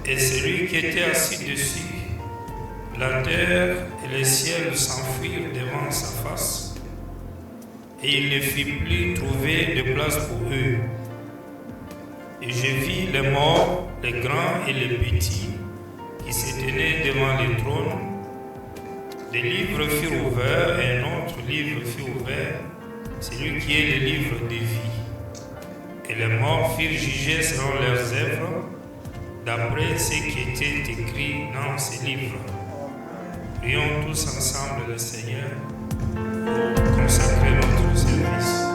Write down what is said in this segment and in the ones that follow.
et celui qui était assis dessus. La terre et les ciels s'enfuirent devant sa face, et il ne fit plus trouver de place pour eux. Et je vis les morts, les grands et les petits, qui se tenaient devant le trône. Des livres furent ouverts, et un autre livre fut ouvert, celui qui est le livre de vie. Et les morts furent jugés selon leurs œuvres, d'après ce qui était écrit dans ces livres. Prions tous ensemble le Seigneur pour consacrer notre service.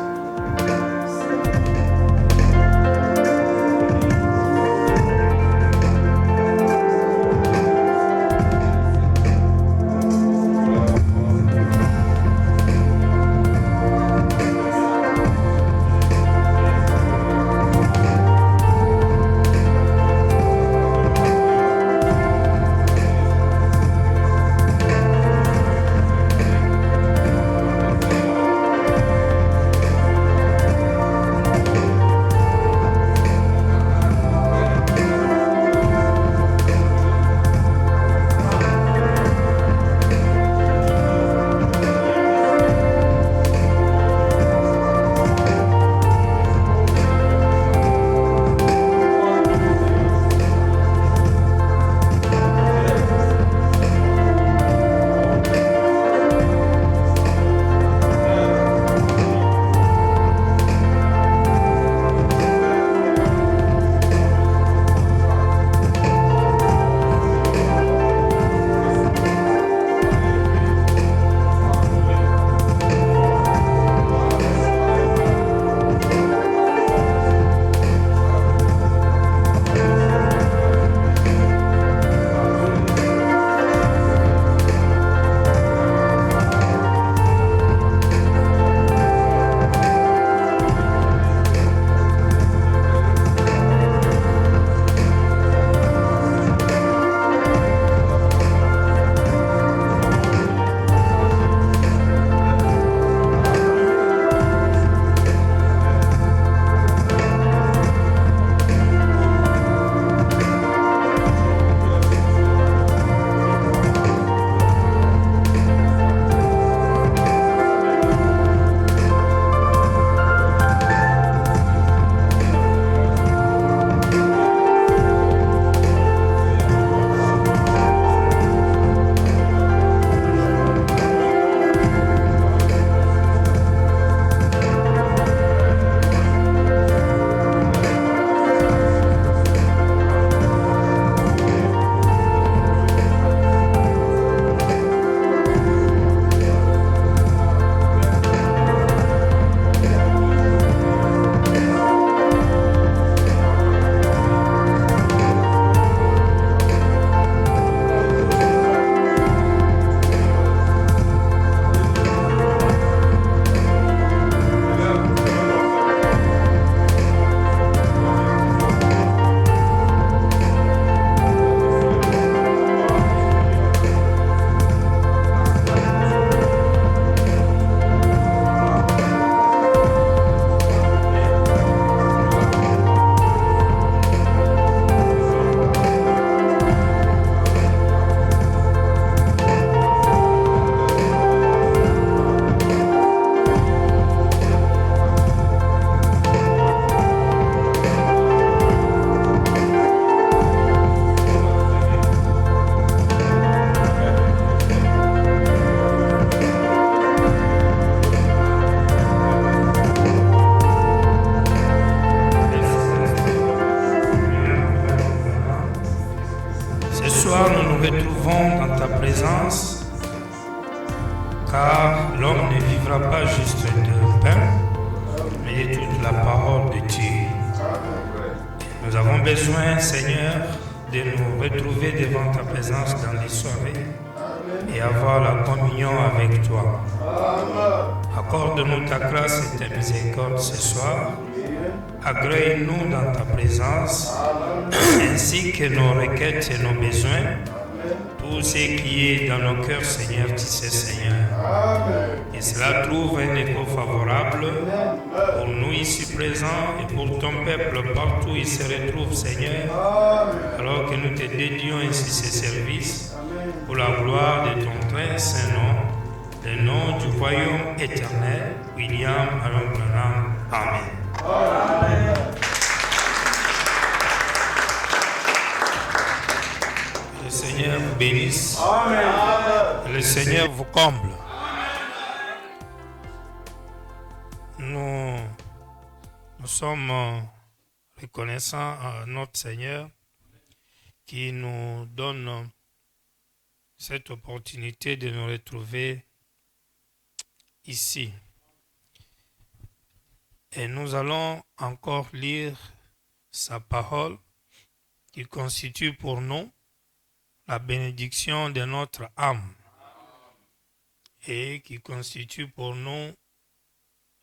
retrouvons dans ta présence, car l'homme ne vivra pas juste de pain, mais de toute la parole de Dieu. Nous avons besoin, Seigneur, de nous retrouver devant ta présence dans les soirées et avoir la communion avec toi. Accorde-nous ta grâce et ta miséricorde ce soir. Agrée-nous dans ta présence, ainsi que nos requêtes et nos besoins. Tout ce qui est dans nos cœurs, Seigneur, tu sais, Seigneur. Et cela trouve un écho favorable pour nous ici présents et pour ton peuple partout il se retrouve, Seigneur. Alors que nous te dédions ainsi ces services pour la gloire de ton très saint nom, le nom du royaume éternel, William Aaron Branham. Amen. Amen. Le Seigneur vous bénisse. Amen. Le Seigneur vous comble. Nous sommes reconnaissants à notre Seigneur qui nous donne cette opportunité de nous retrouver ici. Et nous allons encore lire sa parole qui constitue pour nous la bénédiction de notre âme et qui constitue pour nous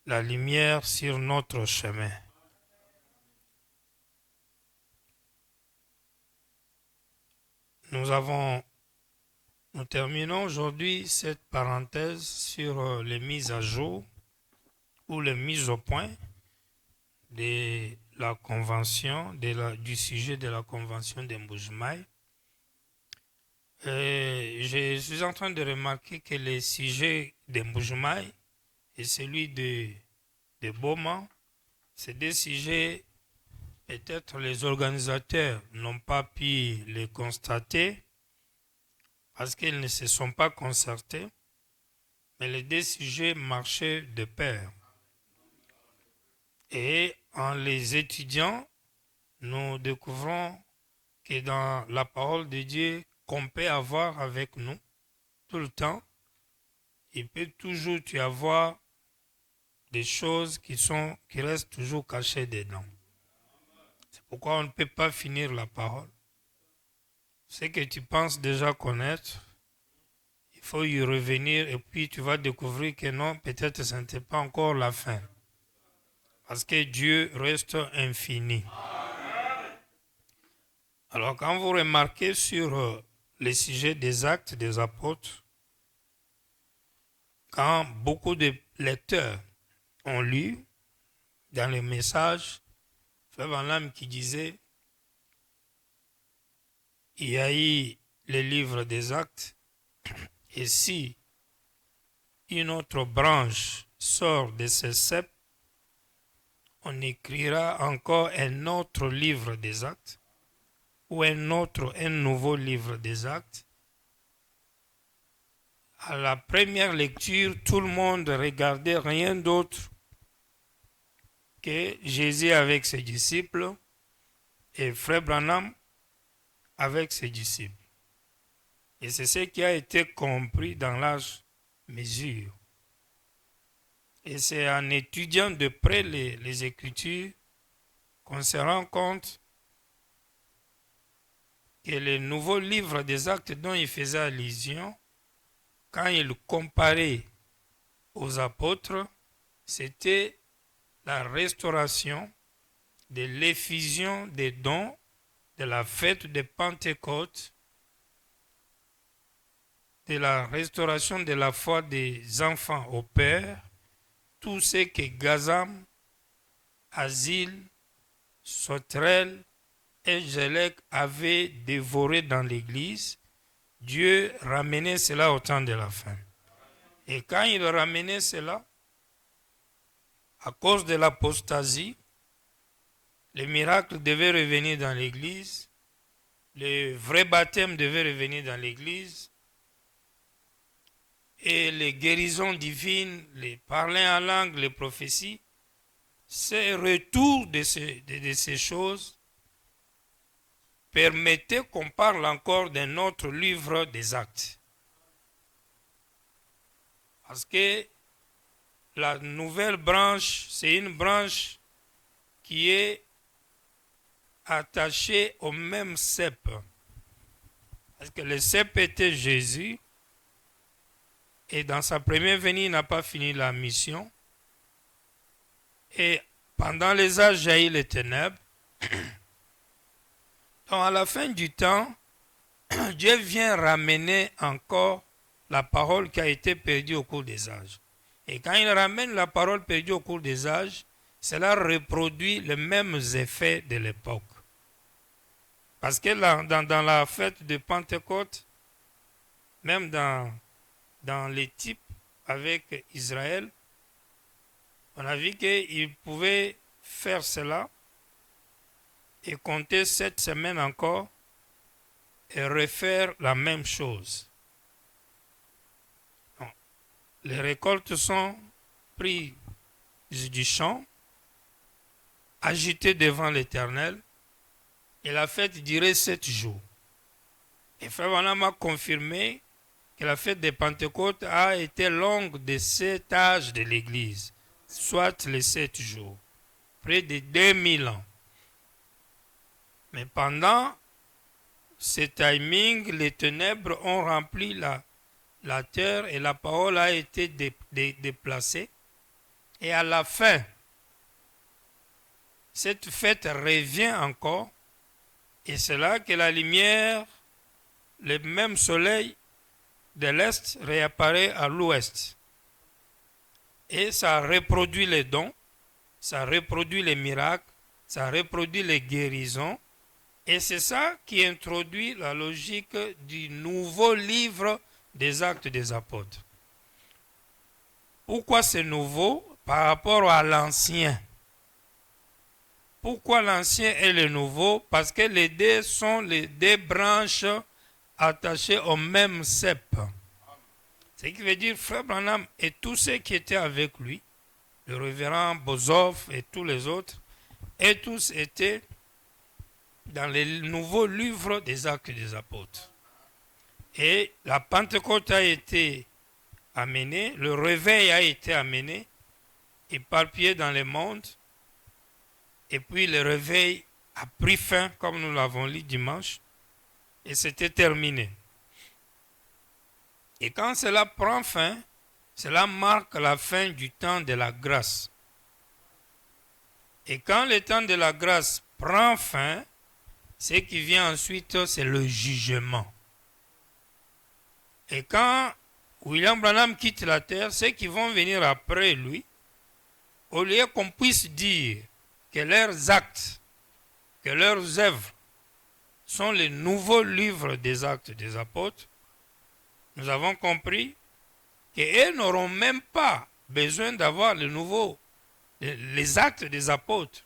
la lumière sur notre chemin. Nous terminons aujourd'hui cette parenthèse sur les mises à jour ou les mises au point de la convention, du sujet de la convention de Mbuji-Mayi. Je suis en train de remarquer que le sujet de Mbuji-Mayi et celui de Boma, c'est des sujets, peut-être les organisateurs n'ont pas pu les constater parce qu'ils ne se sont pas concertés, mais les deux sujets marchaient de pair. Et en les étudiant, nous découvrons que dans la parole de Dieu qu'on peut avoir avec nous tout le temps, il peut toujours y avoir des choses qui restent toujours cachées dedans. C'est pourquoi on ne peut pas finir la parole. Ce que tu penses déjà connaître, il faut y revenir et puis tu vas découvrir que non, peut-être ce n'était pas encore la fin. Parce que Dieu reste infini. Alors quand vous remarquez sur le sujet des actes des apôtres, quand beaucoup de lecteurs ont lu dans les messages, Frère Branham qui disait, il y a eu les livres des actes, et si une autre branche sort de ce cep, on écrira encore un autre livre des actes, ou un nouveau livre des actes. À la première lecture, tout le monde regardait rien d'autre que Jésus avec ses disciples et Frère Branham avec ses disciples. Et c'est ce qui a été compris dans l'âge mesure. Et c'est en étudiant de près les Écritures qu'on se rend compte que le nouveau livre des actes dont il faisait allusion, quand il comparait aux apôtres, c'était la restauration de l'effusion des dons de la fête de Pentecôte, de la restauration de la foi des enfants au Père, tout ce que Gazam, Asile, Sauterelle et Gélec avaient dévoré dans l'Église, Dieu ramenait cela au temps de la fin. Et quand il ramenait cela, à cause de l'apostasie, les miracles devaient revenir dans l'Église, le vrai baptême devait revenir dans l'Église, et les guérisons divines, les parler en langue, les prophéties, ce retour de ces choses permettait qu'on parle encore d'un autre livre des actes. Parce que la nouvelle branche, c'est une branche qui est attachée au même cep. Parce que le cep était Jésus. Et dans sa première venue, il n'a pas fini la mission. Et pendant les âges jaillit les ténèbres. Donc à la fin du temps, Dieu vient ramener encore la parole qui a été perdue au cours des âges. Et quand il ramène la parole perdue au cours des âges, cela reproduit les mêmes effets de l'époque. Parce que là, dans la fête de Pentecôte, même dans les types avec Israël, on a vu qu'ils pouvaient faire cela et compter 7 semaines encore et refaire la même chose. Donc, les récoltes sont prises du champ, agitées devant l'Éternel, et la fête durait 7 jours. Et Frère Branham a confirmé que la fête de Pentecôte a été longue de 7 âges de l'Église, soit les 7 jours, près de 2000 ans. Mais pendant ce timing, les ténèbres ont rempli la terre et la parole a été déplacée. Et à la fin, cette fête revient encore. Et c'est là que la lumière, le même soleil de l'Est réapparaît à l'Ouest. Et ça reproduit les dons, ça reproduit les miracles, ça reproduit les guérisons. Et c'est ça qui introduit la logique du nouveau livre des Actes des Apôtres. Pourquoi c'est nouveau par rapport à l'ancien? Pourquoi l'ancien est le nouveau? Parce que les deux sont les deux branches attachées au même cep. Ce qui veut dire Frère Branham et tous ceux qui étaient avec lui, le révérend Bozov et tous les autres, et tous étaient dans le nouveau livre des Actes des Apôtres. Et la Pentecôte a été amenée, le réveil a été amené, éparpillé dans le monde, et puis le réveil a pris fin, comme nous l'avons lu dimanche, et c'était terminé. Et quand cela prend fin, cela marque la fin du temps de la grâce. Et quand le temps de la grâce prend fin, ce qui vient ensuite, c'est le jugement. Et quand William Branham quitte la terre, ceux qui vont venir après lui, au lieu qu'on puisse dire que leurs actes, que leurs œuvres sont les nouveaux livres des Actes des Apôtres, nous avons compris qu'ils n'auront même pas besoin d'avoir les Actes des Apôtres.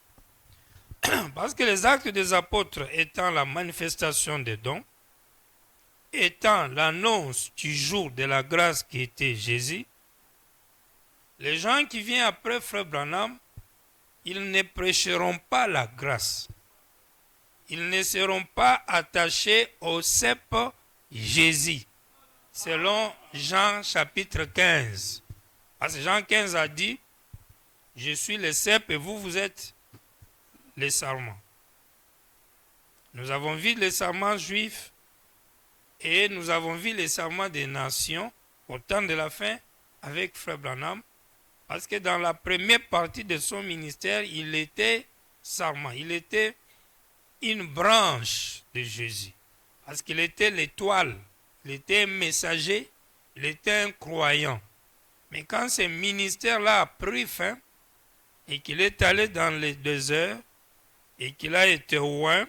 Parce que les Actes des Apôtres étant la manifestation des dons, étant l'annonce du jour de la grâce qui était Jésus, les gens qui viennent après Frère Branham, ils ne prêcheront pas la grâce. Ils ne seront pas attachés au cep Jésus, selon Jean chapitre 15. Parce que Jean 15 a dit, je suis le cep et vous êtes les sarments. Nous avons vu les sarments juifs et nous avons vu les sarments des nations au temps de la fin avec Frère Branham. Parce que dans la première partie de son ministère, il était sarment. Il était une branche de Jésus. Parce qu'il était l'étoile. Il était un messager. Il était un croyant. Mais quand ce ministère-là a pris fin et qu'il est allé dans les déserts et qu'il a été loin,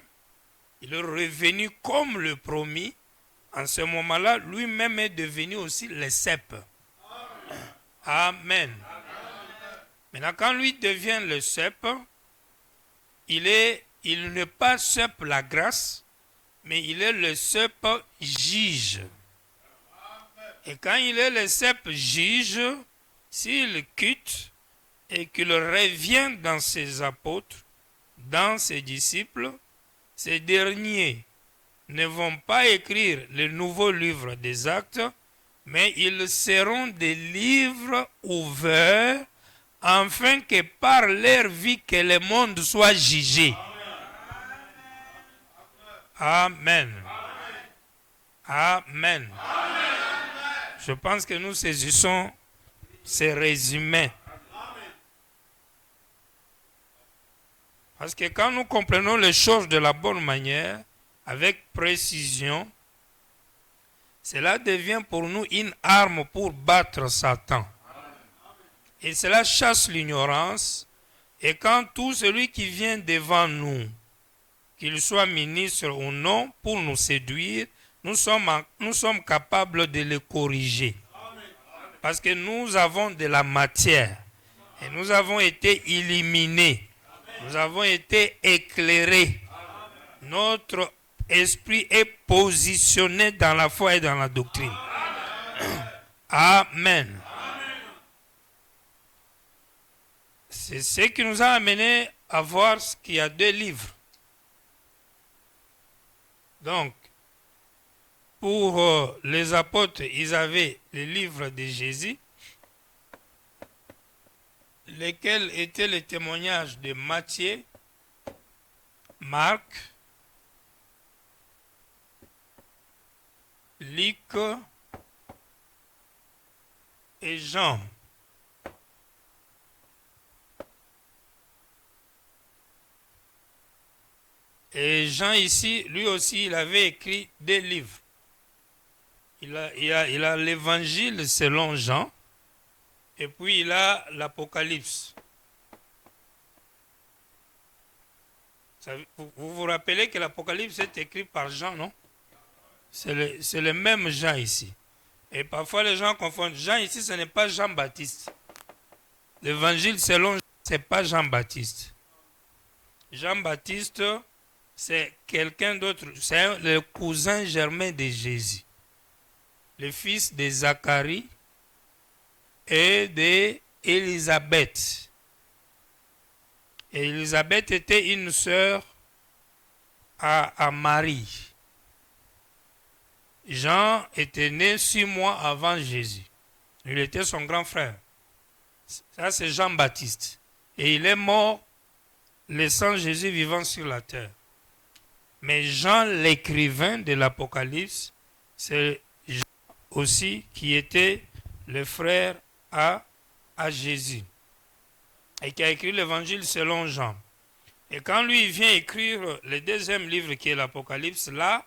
il est revenu comme le promis. En ce moment-là, lui-même est devenu aussi le cep. Amen. Maintenant, quand lui devient le cep, il n'est pas cep la grâce, mais il est le cep juge. Et quand il est le cep juge, s'il quitte et qu'il revient dans ses apôtres, dans ses disciples, ces derniers ne vont pas écrire le nouveau livre des actes, mais ils seront des livres ouverts afin que par leur vie que le monde soit jugé. Amen. Amen. Je pense que nous saisissons ces résumés. Parce que quand nous comprenons les choses de la bonne manière, avec précision, cela devient pour nous une arme pour battre Satan. Et cela chasse l'ignorance. Et quand tout celui qui vient devant nous qu'il soit ministre ou non, pour nous séduire, nous sommes capables de le corriger. Parce que nous avons de la matière. Et nous avons été illuminés. Nous avons été éclairés. Notre esprit est positionné dans la foi et dans la doctrine. Amen. C'est ce qui nous a amené à voir qu'il y a 2 livres. Donc, pour les apôtres, ils avaient les livres de Jésus, lesquels étaient les témoignages de Matthieu, Marc, Luc et Jean. Et Jean ici, lui aussi, il avait écrit 2 livres. Il a l'évangile selon Jean, et puis il a l'Apocalypse. Vous vous rappelez que l'Apocalypse est écrit par Jean, non? C'est le même Jean ici. Et parfois les gens confondent. Jean ici, ce n'est pas Jean-Baptiste. L'évangile selon Jean, ce n'est pas Jean-Baptiste. Jean-Baptiste, c'est quelqu'un d'autre. C'est le cousin germain de Jésus. Le fils de Zacharie et d'Élisabeth. Et Élisabeth était une sœur à Marie. Jean était né 6 mois avant Jésus. Il était son grand frère. Ça, c'est Jean-Baptiste. Et il est mort laissant Jésus vivant sur la terre. Mais Jean, l'écrivain de l'Apocalypse, c'est Jean aussi qui était le frère à Jésus. Et qui a écrit l'évangile selon Jean. Et quand lui il vient écrire le 2e livre qui est l'Apocalypse, là,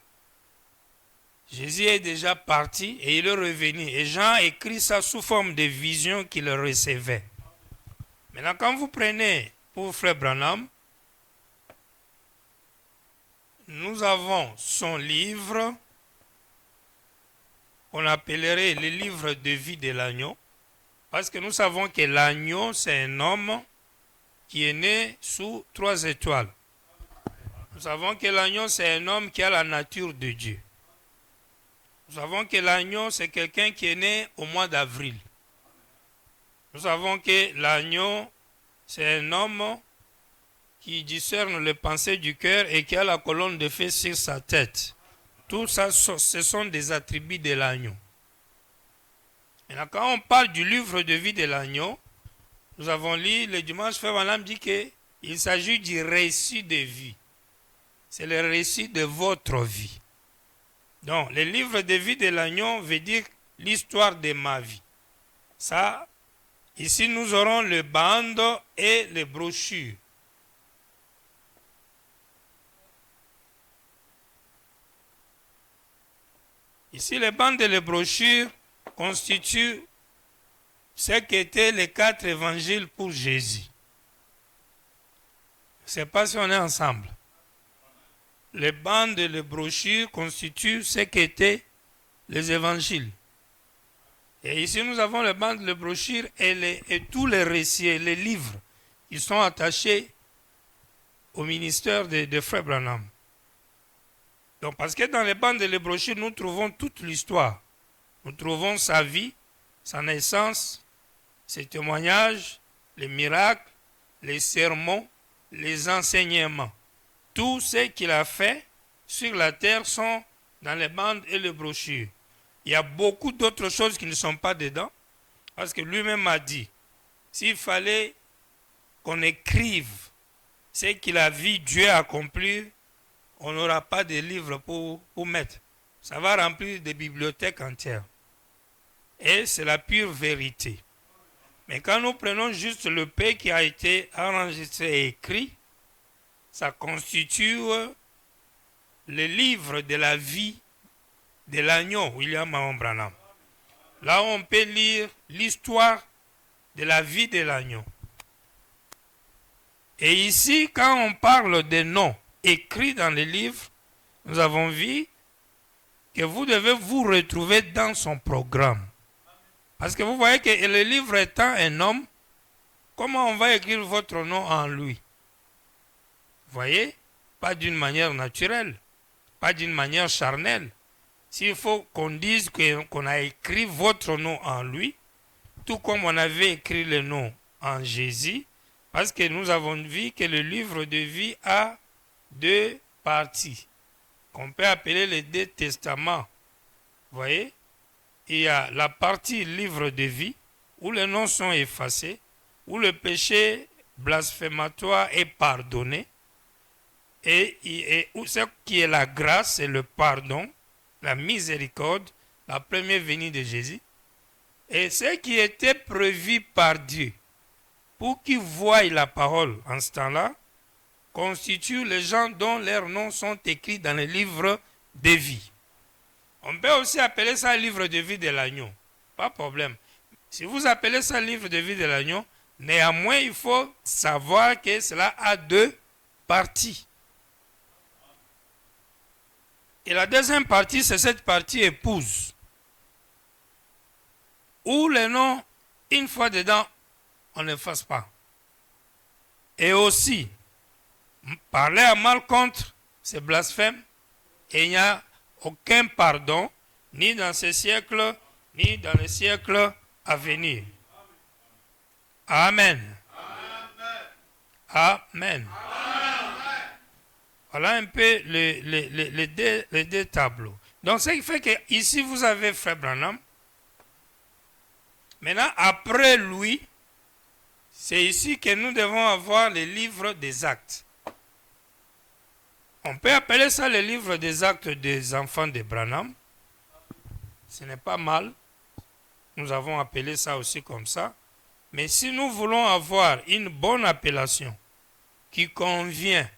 Jésus est déjà parti et il est revenu. Et Jean écrit ça sous forme de vision qu'il recevait. Maintenant, quand vous prenez pour Frère Branham, nous avons son livre qu'on appellerait le livre de vie de l'agneau. Parce que nous savons que l'agneau, c'est un homme qui est né sous 3 étoiles. Nous savons que l'agneau, c'est un homme qui a la nature de Dieu. Nous savons que l'agneau, c'est quelqu'un qui est né au mois d'avril. Nous savons que l'agneau, c'est un homme qui discerne les pensées du cœur et qui a la colonne de feu sur sa tête. Tout ça, ce sont des attributs de l'agneau. Maintenant, quand on parle du livre de vie de l'agneau, nous avons lu le dimanche, Frère Branham dit qu'il s'agit du récit de vie. C'est le récit de votre vie. Donc, le livre de vie de l'agneau veut dire l'histoire de ma vie. Ça, ici, nous aurons le bandes et les brochures. Ici, les bandes et les brochures constituent ce qu'étaient les 4 évangiles pour Jésus. Je ne sais pas si on est ensemble. Les bandes et les brochures constituent ce qu'étaient les évangiles. Et ici, nous avons les bandes, les brochures et tous les récits et les livres qui sont attachés au ministère de Frère Branham. Donc, parce que dans les bandes et les brochures, nous trouvons toute l'histoire. Nous trouvons sa vie, sa naissance, ses témoignages, les miracles, les sermons, les enseignements. Tout ce qu'il a fait sur la terre sont dans les bandes et les brochures. Il y a beaucoup d'autres choses qui ne sont pas dedans, parce que lui-même a dit, s'il fallait qu'on écrive ce qu'il a vu Dieu accomplir, on n'aura pas de livres pour mettre. Ça va remplir des bibliothèques entières. Et c'est la pure vérité. Mais quand nous prenons juste le P qui a été enregistré et écrit, ça constitue le livre de la vie de l'agneau, William Mahon Branham. Là, on peut lire l'histoire de la vie de l'agneau. Et ici, quand on parle des noms écrit dans les livres, nous avons vu que vous devez vous retrouver dans son programme. Parce que vous voyez que le livre étant un homme, comment on va écrire votre nom en lui? Vous voyez? Pas d'une manière naturelle, pas d'une manière charnelle. S'il faut qu'on dise qu'on a écrit votre nom en lui, tout comme on avait écrit le nom en Jésus, parce que nous avons vu que le livre de vie a deux parties, qu'on peut appeler les deux testaments. Vous voyez? Il y a la partie livre de vie, où les noms sont effacés, où le péché blasphématoire est pardonné, et où ce qui est la grâce et le pardon, la miséricorde, la première venue de Jésus, et ce qui était prévu par Dieu pour qu'ils voient la parole en ce temps-là, constitue les gens dont leurs noms sont écrits dans le livre de vie. On peut aussi appeler ça livre de vie de l'agneau. Pas de problème. Si vous appelez ça livre de vie de l'agneau, néanmoins, il faut savoir que cela a deux parties. Et la deuxième partie, c'est cette partie épouse. Où les noms, une fois dedans, on ne fasse pas. Et aussi, parler à mal contre, c'est blasphème. Et il n'y a aucun pardon, ni dans ce siècle, ni dans les siècles à venir. Amen. Amen. Amen. Voilà un peu les deux tableaux. Donc, ce qui fait que ici, vous avez Frère Branham. Maintenant, après lui, c'est ici que nous devons avoir les livres des actes. On peut appeler ça le livre des actes des enfants de Branham. Ce n'est pas mal. Nous avons appelé ça aussi comme ça. Mais si nous voulons avoir une bonne appellation qui convient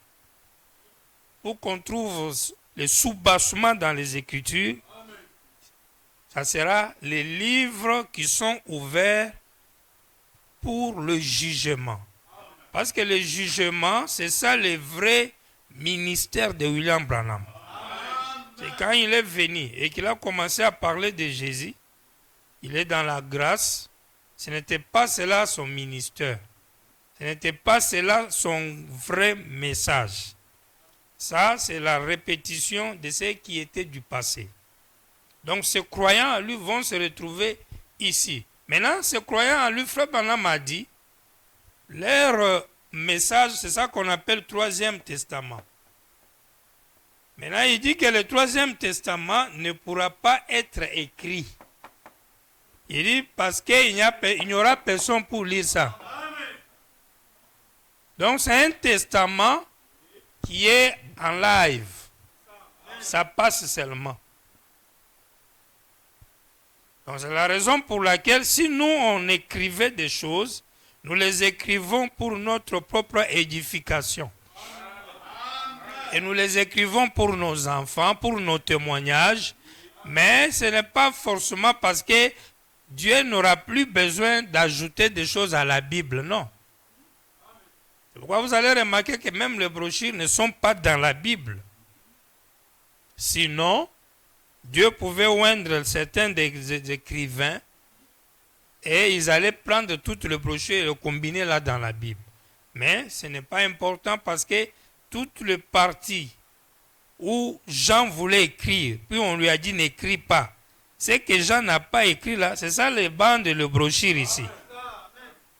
pour qu'on trouve le soubassement dans les Écritures, ça sera les livres qui sont ouverts pour le jugement. Parce que le jugement, c'est ça le vrai ministère de William Branham. C'est quand il est venu et qu'il a commencé à parler de Jésus, il est dans la grâce. Ce n'était pas cela son ministère. Ce n'était pas cela son vrai message. Ça, c'est la répétition de ce qui était du passé. Donc, ces croyants à lui vont se retrouver ici. Maintenant, ces croyants à lui, Frère Branham a dit, leur message, c'est ça qu'on appelle Troisième Testament. Maintenant, il dit que le Troisième Testament ne pourra pas être écrit. Il dit parce qu'il n'y aura personne pour lire ça. Donc, c'est un testament qui est en live. Ça passe seulement. Donc, c'est la raison pour laquelle, si nous, on écrivait des choses, nous les écrivons pour notre propre édification. Et nous les écrivons pour nos enfants, pour nos témoignages. Mais ce n'est pas forcément parce que Dieu n'aura plus besoin d'ajouter des choses à la Bible, non. C'est pourquoi vous allez remarquer que même les brochures ne sont pas dans la Bible. Sinon, Dieu pouvait oindre certains des écrivains et ils allaient prendre toutes les brochures et les combiner là dans la Bible. Mais ce n'est pas important parce que toutes les parties où Jean voulait écrire, puis on lui a dit n'écris pas. Ce que Jean n'a pas écrit là, c'est ça les bandes et les brochures ici.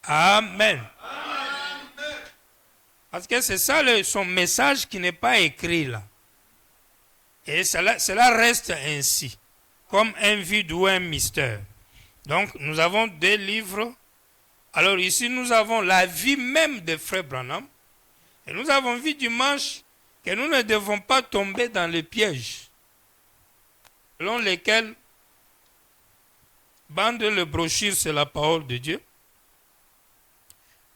Amen. Parce que c'est ça son message qui n'est pas écrit là. Et cela reste ainsi, comme un vide ou un mystère. Donc, nous avons deux livres. Alors ici, nous avons la vie même de Frère Branham. Et nous avons vu dimanche que nous ne devons pas tomber dans le piège selon lesquels bande le brochure, c'est la parole de Dieu.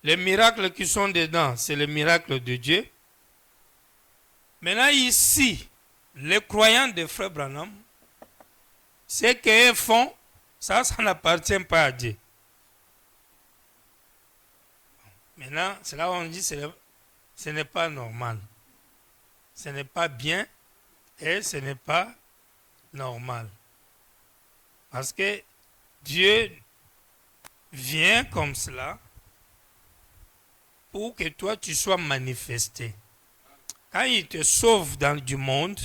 Les miracles qui sont dedans, c'est le miracle de Dieu. Maintenant ici, les croyants de Frère Branham, ce qu'ils font, ça n'appartient pas à Dieu. Maintenant, c'est là où on dit ce n'est pas normal. ce n'est pas bien et ce n'est pas normal. Parce que Dieu vient comme cela pour que toi tu sois manifesté. Quand il te sauve du monde,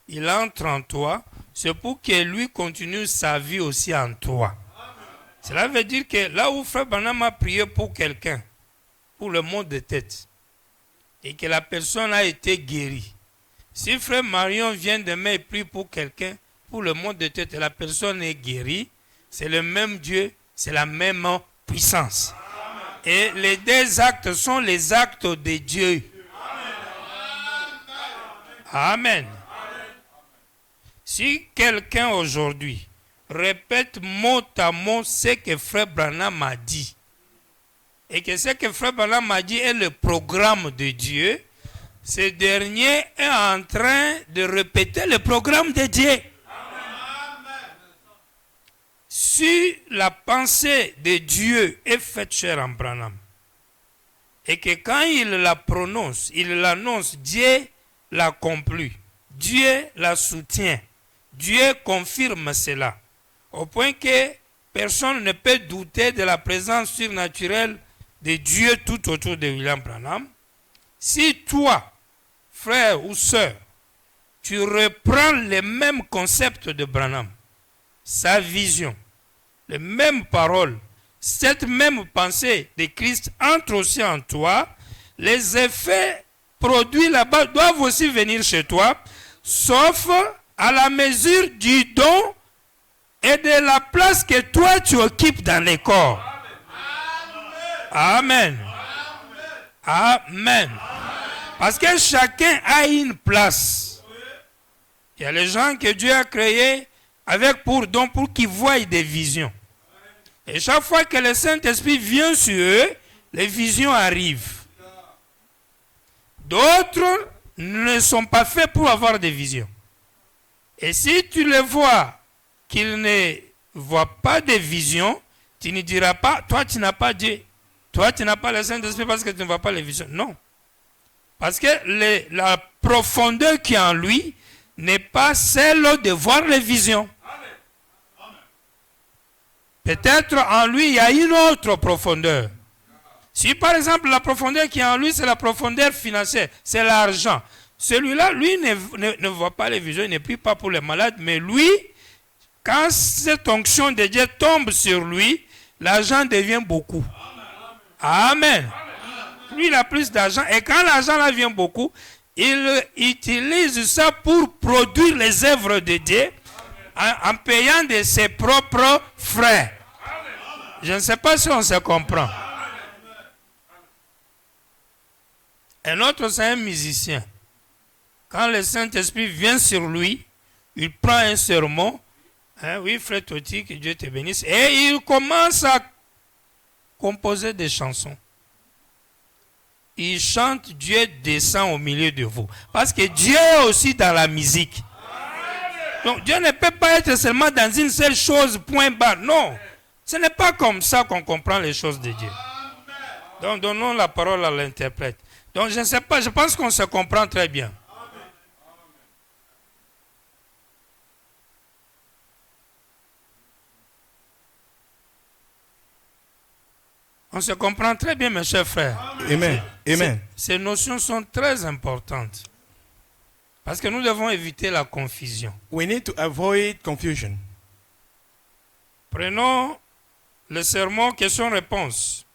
il entre en toi, c'est pour que lui continue sa vie aussi en toi. Cela veut dire que là où Frère Branham a prié pour quelqu'un, pour le mot de tête, et que la personne a été guérie. Si Frère Marion vient demain et prie pour quelqu'un, pour le mot de tête, et la personne est guérie, c'est le même Dieu, c'est la même puissance. Et les deux actes sont les actes de Dieu. Amen. Si quelqu'un aujourd'hui répète mot à mot ce que Frère Branham a dit, et que ce que Frère Branham a dit est le programme de Dieu, ce dernier est en train de répéter le programme de Dieu. Si la pensée de Dieu est faite chère en Branham, et que quand il la prononce, il l'annonce, Dieu l'accomplit, Dieu la soutient, Dieu confirme cela, au point que personne ne peut douter de la présence surnaturelle de Dieu tout autour de William Branham. Si toi, frère ou sœur, tu reprends les mêmes concepts de Branham, sa vision, les mêmes paroles, cette même pensée de Christ entre aussi en toi, les effets produits là-bas doivent aussi venir chez toi, sauf à la mesure du don et de la place que toi tu occupes dans les corps. Amen. Amen. Parce que chacun a une place. Il y a les gens que Dieu a créés avec pour don pour qu'ils voient des visions. Et chaque fois que le Saint-Esprit vient sur eux, les visions arrivent. D'autres ne sont pas faits pour avoir des visions. Et si tu les vois qu'ils ne voient pas de visions, tu ne diras pas, toi tu n'as pas Dieu. Toi tu n'as pas le Saint-Esprit parce que tu ne vois pas les visions. Non. Parce que la profondeur qui est en lui n'est pas celle de voir les visions. Peut-être en lui, il y a une autre profondeur. Si par exemple la profondeur qui est en lui, c'est la profondeur financière, c'est l'argent. Celui-là, lui, ne voit pas les visions, il ne prie pas pour les malades, mais lui, quand cette onction de Dieu tombe sur lui, l'argent devient beaucoup. Amen. Lui, il a plus d'argent, et quand l'argent là vient beaucoup, il utilise ça pour produire les œuvres de Dieu en payant de ses propres frais. Je ne sais pas si on se comprend. Un autre, c'est un musicien. Quand le Saint-Esprit vient sur lui, il prend un sermon. Oui, frère Toti, que Dieu te bénisse. Et il commence à composer des chansons. Il chante, Dieu descend au milieu de vous. Parce que Dieu est aussi dans la musique. Donc Dieu ne peut pas être seulement dans une seule chose, point barre. Non, ce n'est pas comme ça qu'on comprend les choses de Dieu. Donc donnons la parole à l'interprète. Donc je ne sais pas, je pense qu'on se comprend très bien. On se comprend très bien, mes chers frères. Amen. Amen. Ces notions sont très importantes. Parce que nous devons éviter la confusion. We need to avoid confusion. Prenons le sermon question-réponse.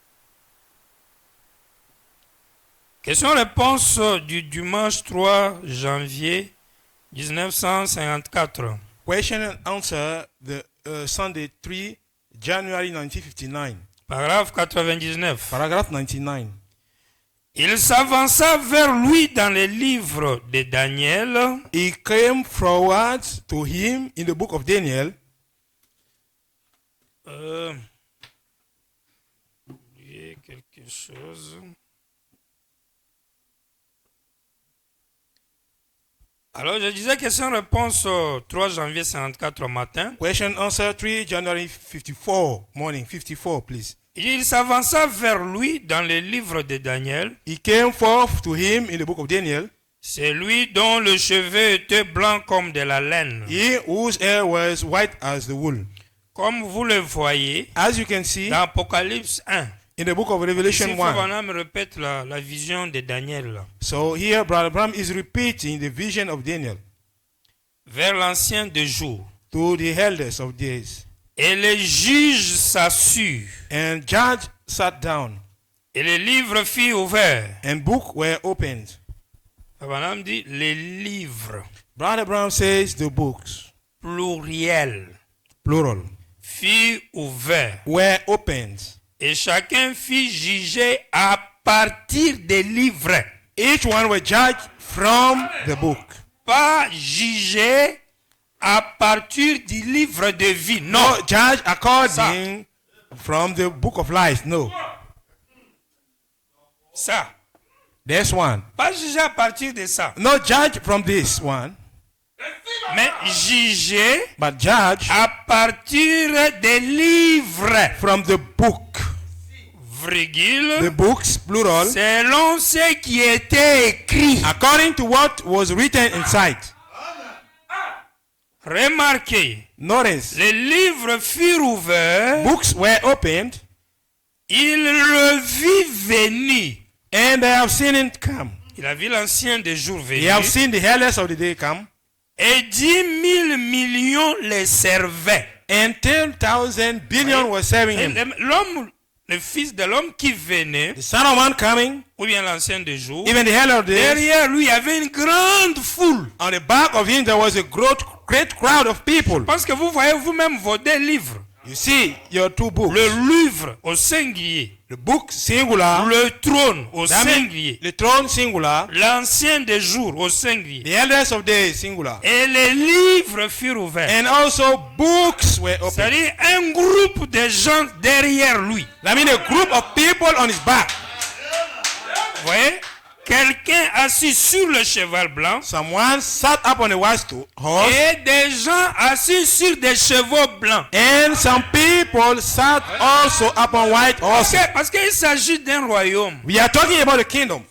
Question-réponse du dimanche 3 janvier 1954. Question and answer, the Sunday 3 January 1959. Paragraphe 99. Paragraph 99. Il s'avança vers lui dans les livres de Daniel. He came forward to him in the book of Daniel. Oublié quelque chose. Alors, je disais question-réponse 3 janvier 54 au matin. Question answer 3 January 54 morning. 54, please. Il s'avança vers lui dans les livres de Daniel. He came forth to him in the book of Daniel. C'est lui dont le cheveu était blanc comme de la laine. He whose hair was white as the wool. Comme vous le voyez, As you can see dans Apocalypse 1, in the book of Revelation ici, 1. Branham répète la vision de Daniel. So here, Brother Branham is repeating the vision of Daniel Vers l'ancien des jours. to the elders of days. Et les juges s'assurent. And judge sat down, Et les livres furent ouverts. and books were opened. Branham dit les livres, Brother Branham says the books, pluriel, plural, furent ouverts. were opened. Et chacun fut jugé à partir des livres. Each one were judged from the book. Pas jugé à partir du livre de vie. Non. No judge according from the book of life. No. Ça. There's one. Pas jugé à partir de ça. No judge from this one, Mais jugé but judge à partir des livres. from the book. Virgule. The books, plural, Selon ce qui était écrit. according to what was written inside. Remarquez. Notice, Les livres furent ouverts. books were opened, Il le vit venir. and they have seen it come. Il a vu l'ancien des jours They have venir. seen the elders of the day come, Et 10 000 millions les servaient. and 10,000 billion were serving Et him. l'homme, le fils de l'homme qui venait, The Son of Man coming, ou bien l'ancien des jours, even the elder of the days. derrière lui, il y avait une grande foule. On the back of him there was a great crowd of people. Parce que vous voyez vous-même vos deux livres. You see your two books. Le livre au singulier, The book singular, le trône au that means singulier, the throne singular, l'ancien des jours au singulier. the elders of days singular, Et les livres furent ouverts. and also books were opened. C'est-à-dire un groupe de gens derrière lui. That means a group of people on his back. Vous voyez? Quelqu'un assis sur le cheval blanc Someone sat up on a white horse, et des gens assis sur des chevaux blancs. and some people sat also up on white horses. Parce qu'il s'agit d'un royaume. We are talking about the kingdom.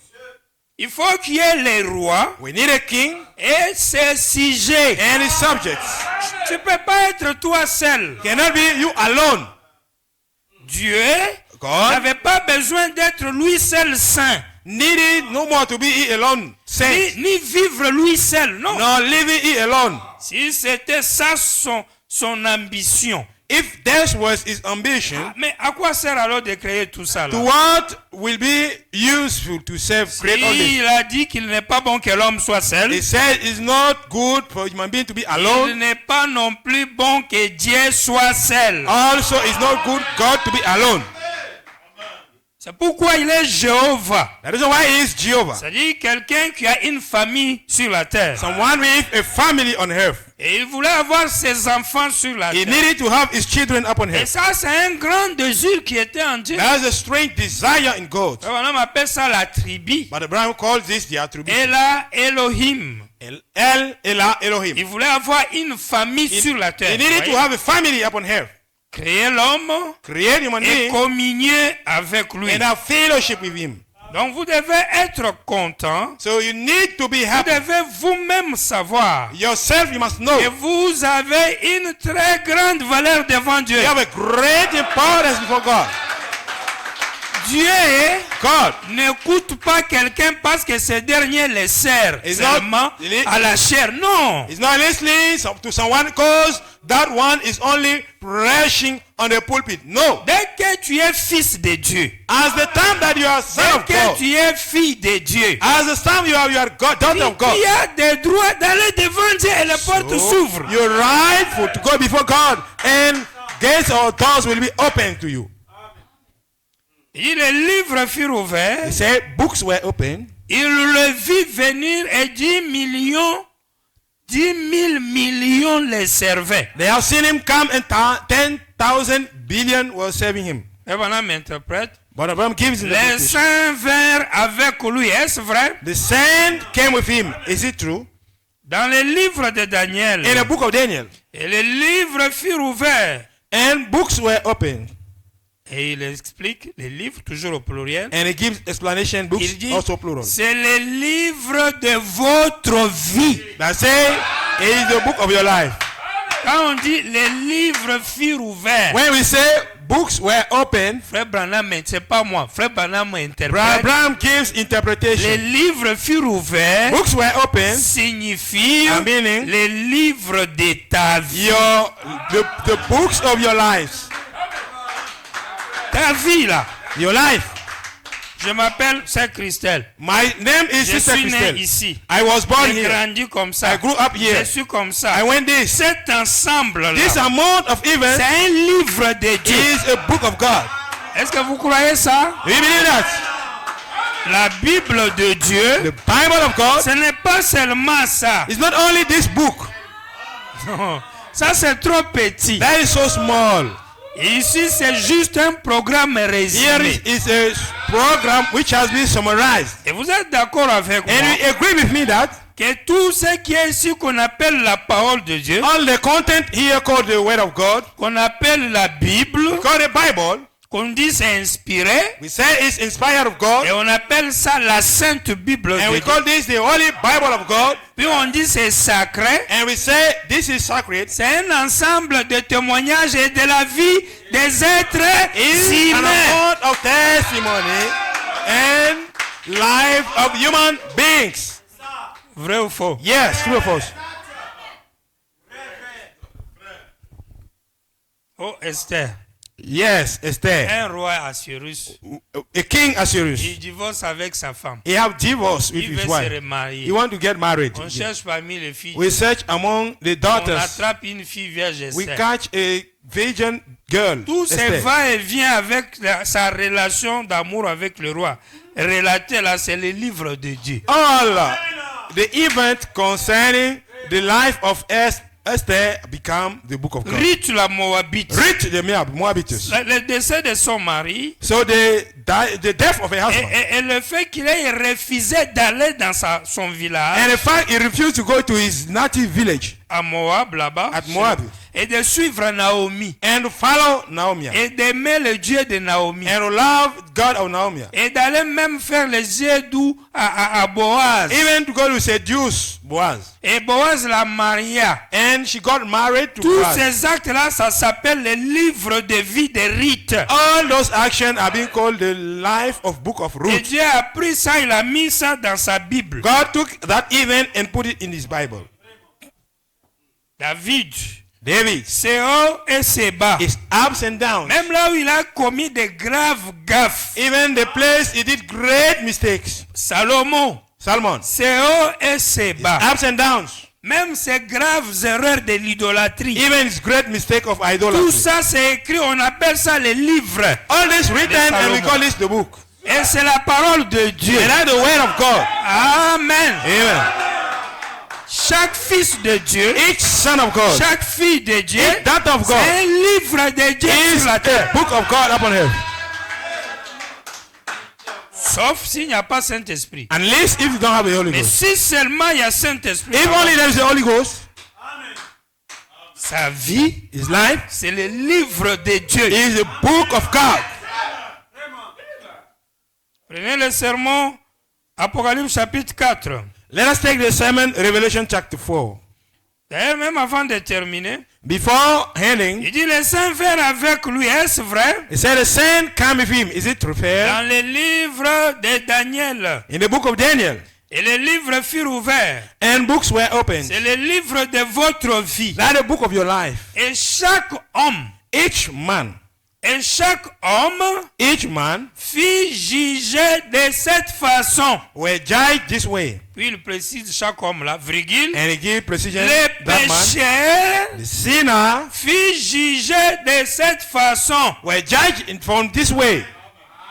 Il faut qu'il y ait les rois We need a king et ses sujets. and his subjects. Tu ne peux pas être toi seul. Cannot be you alone. Dieu God n'avait pas besoin d'être lui seul saint, needed no more to be he alone, saint, ni vivre lui seul. Non. nor living he alone. Si c'était ça son ambition. If that was his ambition, Mais à quoi sert alors de créer tout ça là? to what will be useful to serve great all this? Il a dit qu'il n'est pas bon que l'homme soit seul. He said it's not good for human being to be Il alone. n'est pas non plus bon que Dieu soit seul. Also, it's not good God to be alone. C'est pourquoi il est Jéhovah. That is why he is Jehovah. C'est-à-dire quelqu'un qui a une famille sur la terre. Someone with a family on earth. Et il voulait avoir ses enfants sur la He terre. needed to have his children upon Et earth. ça, c'est un grand désir qui était en Dieu. That's a strange desire in God. On appelle ça la tribu. But Abraham calls this the attribute. Ela Elohim. El Elah Elohim. Il voulait avoir une famille sur la terre. He needed to have a family upon earth. Créer l'homme Create human et being communier avec lui. and have fellowship with him. Donc vous devez être content. So you need to be Vous happy. devez vous-même savoir Yourself, you must know. que vous avez une très grande valeur devant Dieu. You have a great importance before God. Dieu God n'écoute pas quelqu'un parce que ce dernier le sert Is seulement not- à la chair. Non. is not listening to someone because that one is only preaching on the pulpit. No. Dès que tu es fils de Dieu, As the time that you are son dès of que God, tu es fille de Dieu, as the time you are God, daughter of God, il y a des droits d'aller devant Dieu et les portes s'ouvrent. you're rightful to go before God, and gates or doors will be open to you. Et les livres furent He ouverts. said books were open, Il le vit venir et 10 000 millions les servaient. they have seen him come, and 10,000 billion were serving him. Et voilà m'interprète. But Abraham gives him the Les interpretation. saints vinrent avec lui. Est-ce vrai? The saint came with him. Is it true? Dans le livre de Daniel. In the book of Daniel, Et les livres furent ouverts. and books were opened, Et il explique les livres, toujours au pluriel. And he gives explanation books, Il dit, also plural. c'est le livre de votre vie. That say, it is the book of your life. Quand on dit les livres furent ouverts, When we say books were opened, Frère Branham, c'est pas moi, Frère Branham interprète. Abraham gives Les interpretation. livres furent ouverts Books were opened, signifie meaning les livres de ta vie. the books of your lives. Ta vie là. Your life. Je m'appelle Sœur Christelle. My name is Je Sister suis né Christelle. ici. I was born J'ai here. grandi comme ça. I grew up Je here. suis comme I ça. went this. Cet ensemble là, This amount of c'est events un livre de Dieu. is a book of God. Est-ce que vous croyez ça? Do you believe that? La Bible de Dieu, The Bible of God ce n'est pas seulement ça. is not only this book. Non, ça c'est trop petit. That is so small. Et ici c'est juste un programme Here résumé. is a program which has been summarized. Et vous êtes d'accord avec moi And you agree with me that que tout ce qui est ici qu'on appelle la parole de Dieu, all the content here called the Word of God, qu'on appelle la Bible, called the Bible, qu'on dit c'est inspiré, we say it's inspired of God, et on appelle ça la Sainte Bible de and we Dieu. call this the Holy Bible of God, Puis on dit c'est sacré. and we say this is sacred. C'est un ensemble de témoignages et de la vie des êtres It's an humains. account of testimony and life of human beings. Vrai ou faux? Yes, true or false? Oh Esther, Yes, Esther. un roi Assuérus, A king Assyrius. il divorce avec sa femme. He have divorced with Il his veut se wife. remarier. He want to get married. On cherche parmi les filles. We search among the On daughters. attrape une fille vierge We Esther. catch a virgin girl. Tout ce Esther. va-et-vient avec sa relation d'amour avec le roi. Relaté là, c'est le livre de Dieu. All the event concerning the life of Esther become the book of God. Ruth la Moabite. Rich the Moabites. Le décès de son mari So the death of her husband. et le fait qu'il ait refusé d'aller dans son village And in fact, he refused to go to his native village à Moab là-bas at Moab et de suivre Naomi and to follow Naomi et d'aimer le Dieu de Naomi and to love God of Naomi. et d'aller même faire les yeux doux à Boaz. Even to go to seduce Boaz. Et Boaz la maria. And she got married to Tous Boaz. ces actes-là, ça s'appelle le livre de vie de Ruth. All those actions are being called the life of book of Et Ruth. Dieu a pris ça, il a mis ça dans sa Bible. God took that event and put it in his Bible. David, David, c'est haut et c'est bas. his ups and downs. Même là où il a commis de graves gaffes. Even the place he did great mistakes. Salomon, Solomon, c'est haut et c'est bas. ups and downs. Même ces graves erreurs de l'idolâtrie. Even his great mistake of Tout idolatry. ça c'est écrit, on appelle ça les livres. All this written and we call this the book. Et c'est la parole de Dieu. And that's the word of God. Amen. Amen. Chaque fils de Dieu, Each son of God, chaque fille de Dieu, each daughter of c'est God un livre de Dieu is sur la a terre. book of God upon earth. Sauf s'il n'y a pas Saint-Esprit. Unless if you don't have the Holy Mais Ghost. si seulement il y a Saint-Esprit, If only there is the Holy Ghost, sa vie, his life c'est le livre de Dieu. is the book of God. Prenez le sermon Apocalypse chapitre 4. Let us take the sermon, Revelation chapter 4. D'ailleurs, même avant de terminer, Before ending, il dit les saints vinrent avec lui. Est-ce vrai? he said the saint came with him. Is it true? Dans le livre de Daniel. In the book of Daniel. Et les livres furent ouverts. And books were opened. C'est le livre de votre vie. That's the book of your life. Et chaque homme, Each man each man fut jugé de cette façon. were judged this way. Puis il précise chaque homme là, virgule. And he gave precision Le that man. pécheur The sinner fut jugé de cette façon. were judged from this way.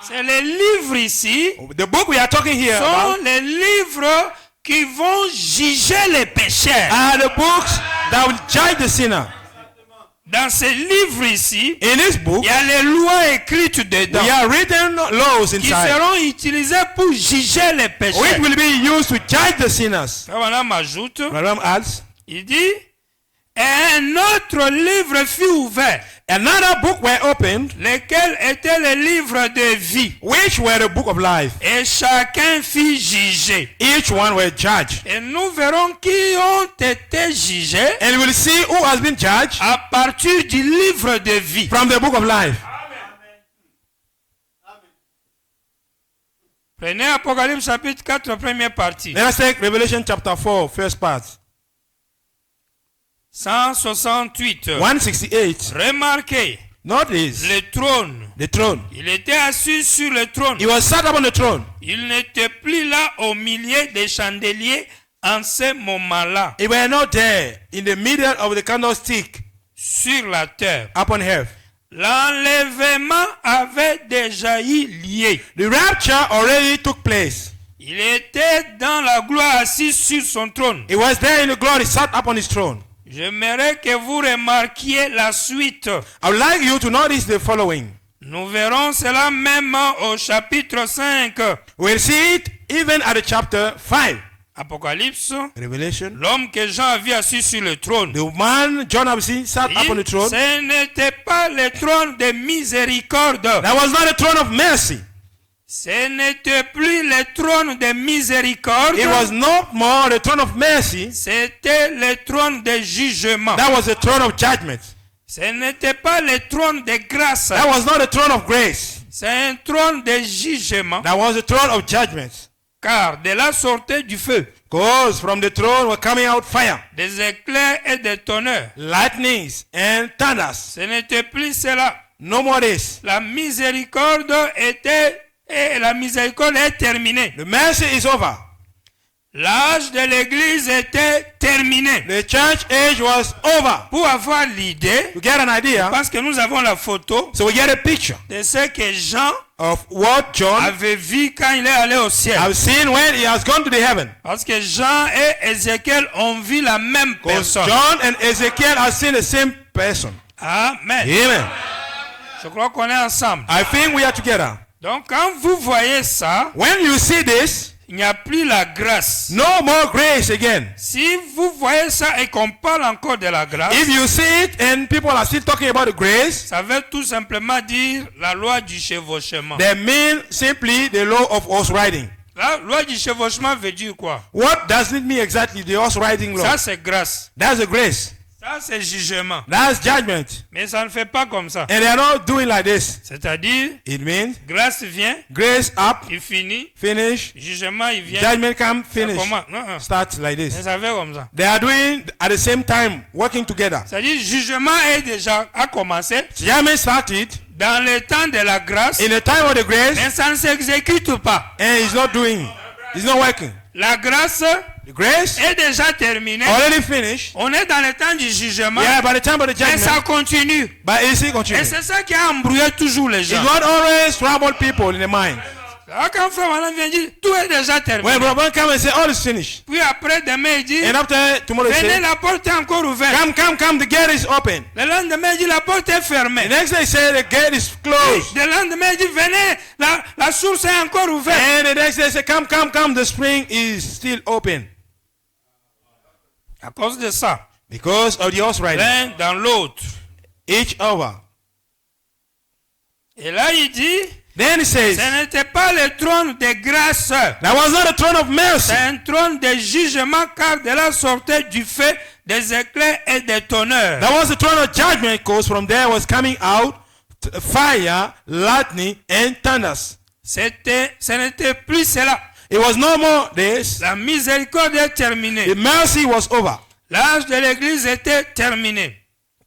C'est les livres ici The book we are talking here sont about les livres qui vont juger les pécheurs. are the books that will judge the sinner. Dans ces livres ici, In this book, il y a les lois écrites dedans we are written laws qui inside, seront utilisées pour juger les pécheurs. which will be used to judge the sinners. Madame ajoute, Madam adds, il dit, Et un autre livre fut ouvert, Another book were opened, lequel était le livre de vie. which were the book of life. Et chacun fut jugé. Each one were judged. Et nous verrons qui ont été jugés And we'll see who has been judged à partir du livre de vie. from the book of life. Prenez Apocalypse chapitre 4, première partie. Let us take Revelation chapter 4, first part. 168. 168. Remarquez, Notice le trône. the throne. Il était assis sur le trône. He was sat upon the throne. Il n'était plus là au milieu des chandeliers en ce moment-là He were not there in the middle of the candlestick sur la terre. upon earth. L'enlèvement avait déjà eu lieu. The rapture already took place. Il était dans la gloire assis sur son trône. He was there in the glory, sat upon his throne. J'aimerais que vous remarquiez la suite. I would like you to notice the following. Nous verrons cela même au chapitre 5. We'll see it even at the chapter 5. Apocalypse. Revelation. L'homme que Jean a vu assis sur le trône. The man John have seen sat upon the throne. Ce n'était pas le trône de miséricorde. That was not a throne of mercy. Ce n'était plus le trône de miséricorde. It was no more the throne of mercy. C'était le trône de jugement. That was the throne of judgment. Ce n'était pas le trône de grâce. That was not the throne of grace. C'est un trône de jugement. That was the throne of judgment. Car de là sortait du feu, Because from the throne were coming out fire, des éclairs et des tonnerres. lightnings, and thunders. Ce n'était plus cela. No more this. La miséricorde est terminée. The mercy is over. L'âge de l'église était terminé. The church age was over. Pour avoir l'idée, To get an idea, parce que nous avons la photo so we get a picture de ce que Jean of what John avait vu quand il est allé au ciel. have seen when he has gone to the heaven. Parce que Jean et Ézéchiel ont vu la même Because personne. John and Ezekiel have seen the same person. Amen. Amen. Je crois qu'on est ensemble. I think we are together. Donc quand vous voyez ça, When you see this, il n'y a plus la grâce. no more grace again. Si vous voyez ça et qu'on parle encore de la grâce, If you see it and people are still talking about the grace, ça veut tout simplement dire la loi du chevauchement. they mean simply the law of horse riding. La loi du chevauchement veut dire quoi? What does it mean exactly, the horse riding law? Ça c'est grâce. That's the grace. Ça c'est jugement. That's judgment. Mais ça ne fait pas comme ça. And they are not doing like this. C'est-à-dire, It means grâce vient, grace up, il finit, finish, jugement il vient. judgment come, Ça finish. commence. Non, non. Start like Mais this. ça fait comme ça. They are doing at the same time, working together. C'est-à-dire, jugement a commencé Judgment started dans le temps de la grâce, in the time of the grace, mais ça ne s'exécute pas. and it's not doing, it's not working. La grâce The grace est déjà terminée. already finished. On est dans le temps du jugement, Yeah, by the time of the mais ça judgment, continue. but it's still Et continuing. c'est ça qui a embrouillé toujours les It's gens. what always trouble people in the mind. Alors, quand frère Malan vient dire, tout est déjà terminé. When brother come and say all is finished, Puis après, demain, il dit, and after tomorrow he venez, say, la porte est encore ouverte. come, the gate is open. Le lendemain, il dit, la porte est The fermée. next day he say the gate is closed. Le lendemain, il dit, venez, la source est encore ouverte. And the next day he say, come, the spring is still open. À cause de ça, Because of the horse riding. l'un dans l'autre. Each hour. Et là, il dit, Then he says, ce n'était pas le trône de grâce. that was not a throne of mercy. C'est un trône de jugement, car de là sortait du feu, des éclairs et des tonnerres. That was the throne of judgment, because from there was coming out fire, lightning, and thunders. Ce n'était plus cela. It was no more this. La miséricorde est terminée. The mercy was over. L'âge de l'église était terminé.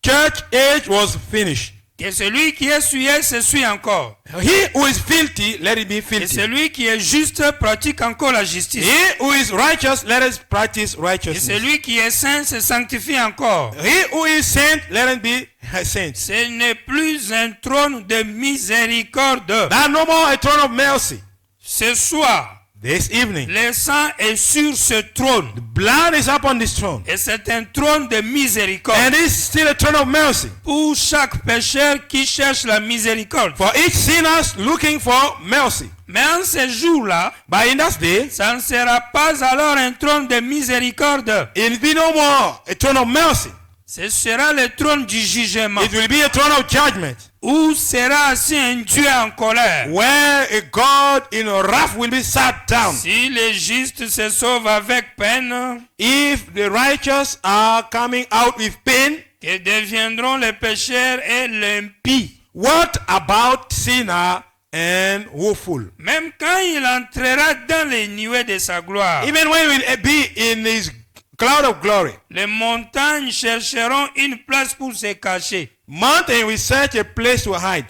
Church age was finished. Que celui qui est souillé se suit encore. He who is filthy, let it be Et filthy. celui qui est juste pratique encore la justice. He who is righteous, let us practice Et righteousness. celui qui est saint se sanctifie encore. He who is saint, let it be saint. Ce n'est plus un trône de miséricorde. That no more a throne of mercy. Ce soir, This evening, le sang est sur ce trône. the blood is upon this throne. Et c'est un trône de miséricorde. And it's still a throne of mercy. Pour chaque pécheur qui cherche la miséricorde. For each sinner looking for mercy. Mais en ce jour-là, But in that day, ça ne sera pas alors un trône de miséricorde. it will be no more a throne of mercy. Ce sera le trône du jugement. It will be a throne of judgment. Où sera assis un Dieu en colère. Where a God in wrath will be sat down. Si les justes se sauvent avec peine, If the righteous are coming out with pain, que deviendront les pécheurs et l'impie. what about sinner and woeful? Même quand il entrera dans les nuées de sa gloire, Even when he will be in his cloud of glory, les montagnes chercheront une place pour se cacher. mountain will search a place to hide.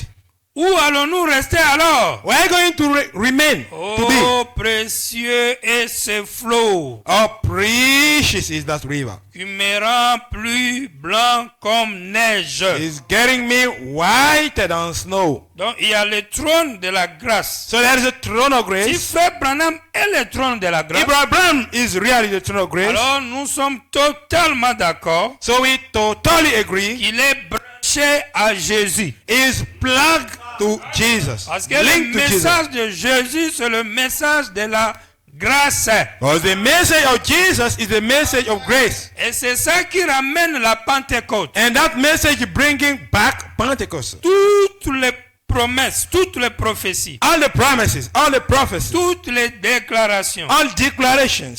Où allons-nous rester alors? We're going to remain to be. Oh, précieux est ce flot Oh, precious is that river. qui me rend plus blanc comme neige. It's getting me whiter than snow. Donc, il y a le trône de la grâce. So there is a throne of Si grace. Frère Branham est le trône de la grâce, Abraham is really the throne of grace. alors nous sommes totalement d'accord So we totally agree. qu'il est branché à Jésus. Is plugged to Jesus. Parce que le Linked to Jesus. message de Jésus, c'est le message de la grâce. Because the message of Jesus is the message of grace. Et c'est ça qui ramène la Pentecôte. And that message is bringing back Pentecost. Toutes les promesses, toutes les prophéties, All the promises, all the prophecies, toutes les déclarations all declarations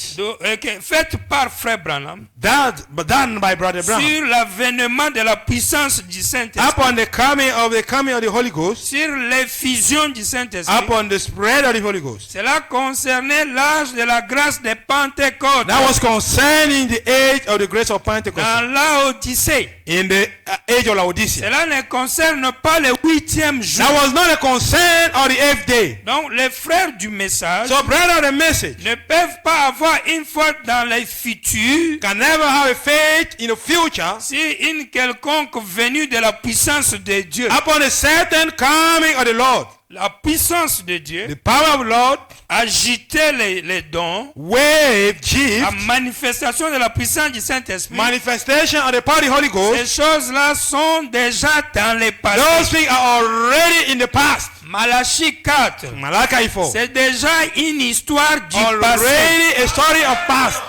faites par Frère Branham done by Brother Branham sur l'avènement de la puissance du Saint-Esprit, upon the coming of the Holy Ghost, sur l'effusion du Saint-Esprit. upon the spread of the Holy Ghost. Cela concernait l'âge de la grâce de Pentecôte That was concerning the age of the grace of Pentecost dans l'Odyssée. in the age of Laodicea. Cela ne concerne pas le 8e jour. That was not a concern on the 8th day. Donc les frères du message So, brother, the message ne peuvent pas avoir une foi dans les futurs can never have a faith in the future si une quelconque venue de la puissance de Dieu. upon a certain coming of the Lord. La puissance de Dieu The power of the Lord agitait les dons, wave gift, la manifestation de la puissance du Saint-Esprit. manifestation of the power of the Holy Ghost. Ces choses-là sont déjà dans les passés. Those things are already in the past. Malachie 4, Malachi 4. c'est déjà une histoire du passé. Already a story of past.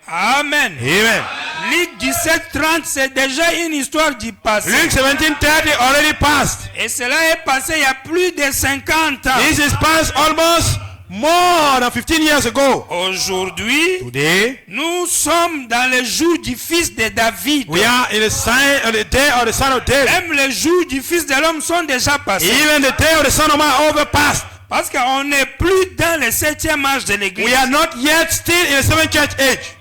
Amen. Amen. Luc 17:30, c'est déjà une histoire du passé. Luke 17:30 already passed. Et cela est passé il y a plus de 50 ans. This is past almost more than 15 years ago. Aujourd'hui, Today, nous sommes dans le jour du fils de David. we are in the sign of the day of the son of David. Même les jours du fils de l'homme sont déjà passés. Even the day of the son of man overpassed. Parce qu'on n'est plus dans le 7e âge de l'église. We are not yet still in the 7th church age.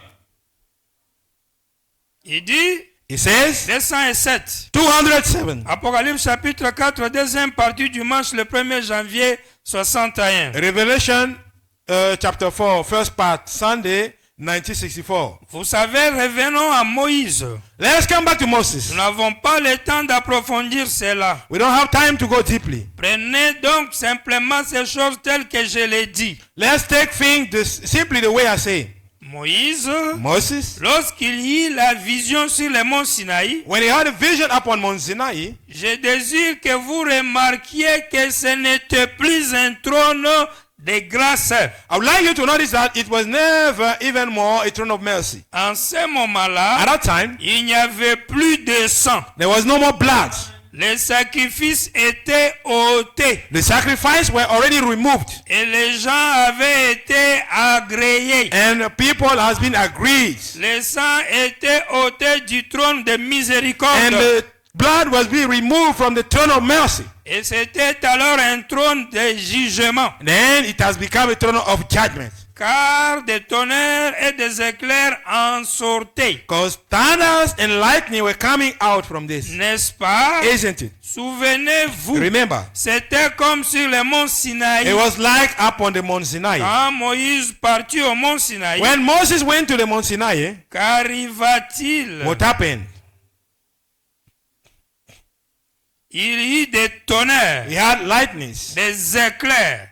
Il dit, It says 207. 207. Apocalypse chapitre 4, deuxième partie du dimanche le 1er janvier 61. Revelation chapter 4, first part, Sunday, 1964. Vous savez, revenons à Moïse. Let us come back to Moses. Nous n'avons pas le temps d'approfondir cela. We don't have time to go deeply. Prenez donc simplement ces choses telles que je l'ai dit. Let's take things simply the way I say. Moïse, Moses, lorsqu'il eut la vision sur le mont Sinaï, when he had a vision upon Mount Sinai, je désire que vous remarquiez que ce n'était plus un trône de grâce. I would like you to notice that it was never even more a throne of mercy. En ce moment-là, At that time, il n'y avait plus de sang. there was no more blood. Les sacrifices étaient ôtés The sacrifices were already removed. et les gens avaient été agréés. And people has been agreed. Le sang était ôté du trône de miséricorde. And the blood was being removed from the throne of mercy. Et c'était alors un trône de jugement. Then it has become a throne of judgment. Car des tonnerres et des éclairs en sortaient. Because thunders and lightning were coming out from this. N'est-ce pas? Isn't it? Souvenez-vous, Remember, c'était comme sur le mont Sinaï. it was like upon the Mount Sinai. Quand Moïse partit au mont Sinaï, When Moses went to the Mount Sinai, qu'arriva-t-il? what happened? Il y eut des tonnerres, He had lightnings, des éclairs.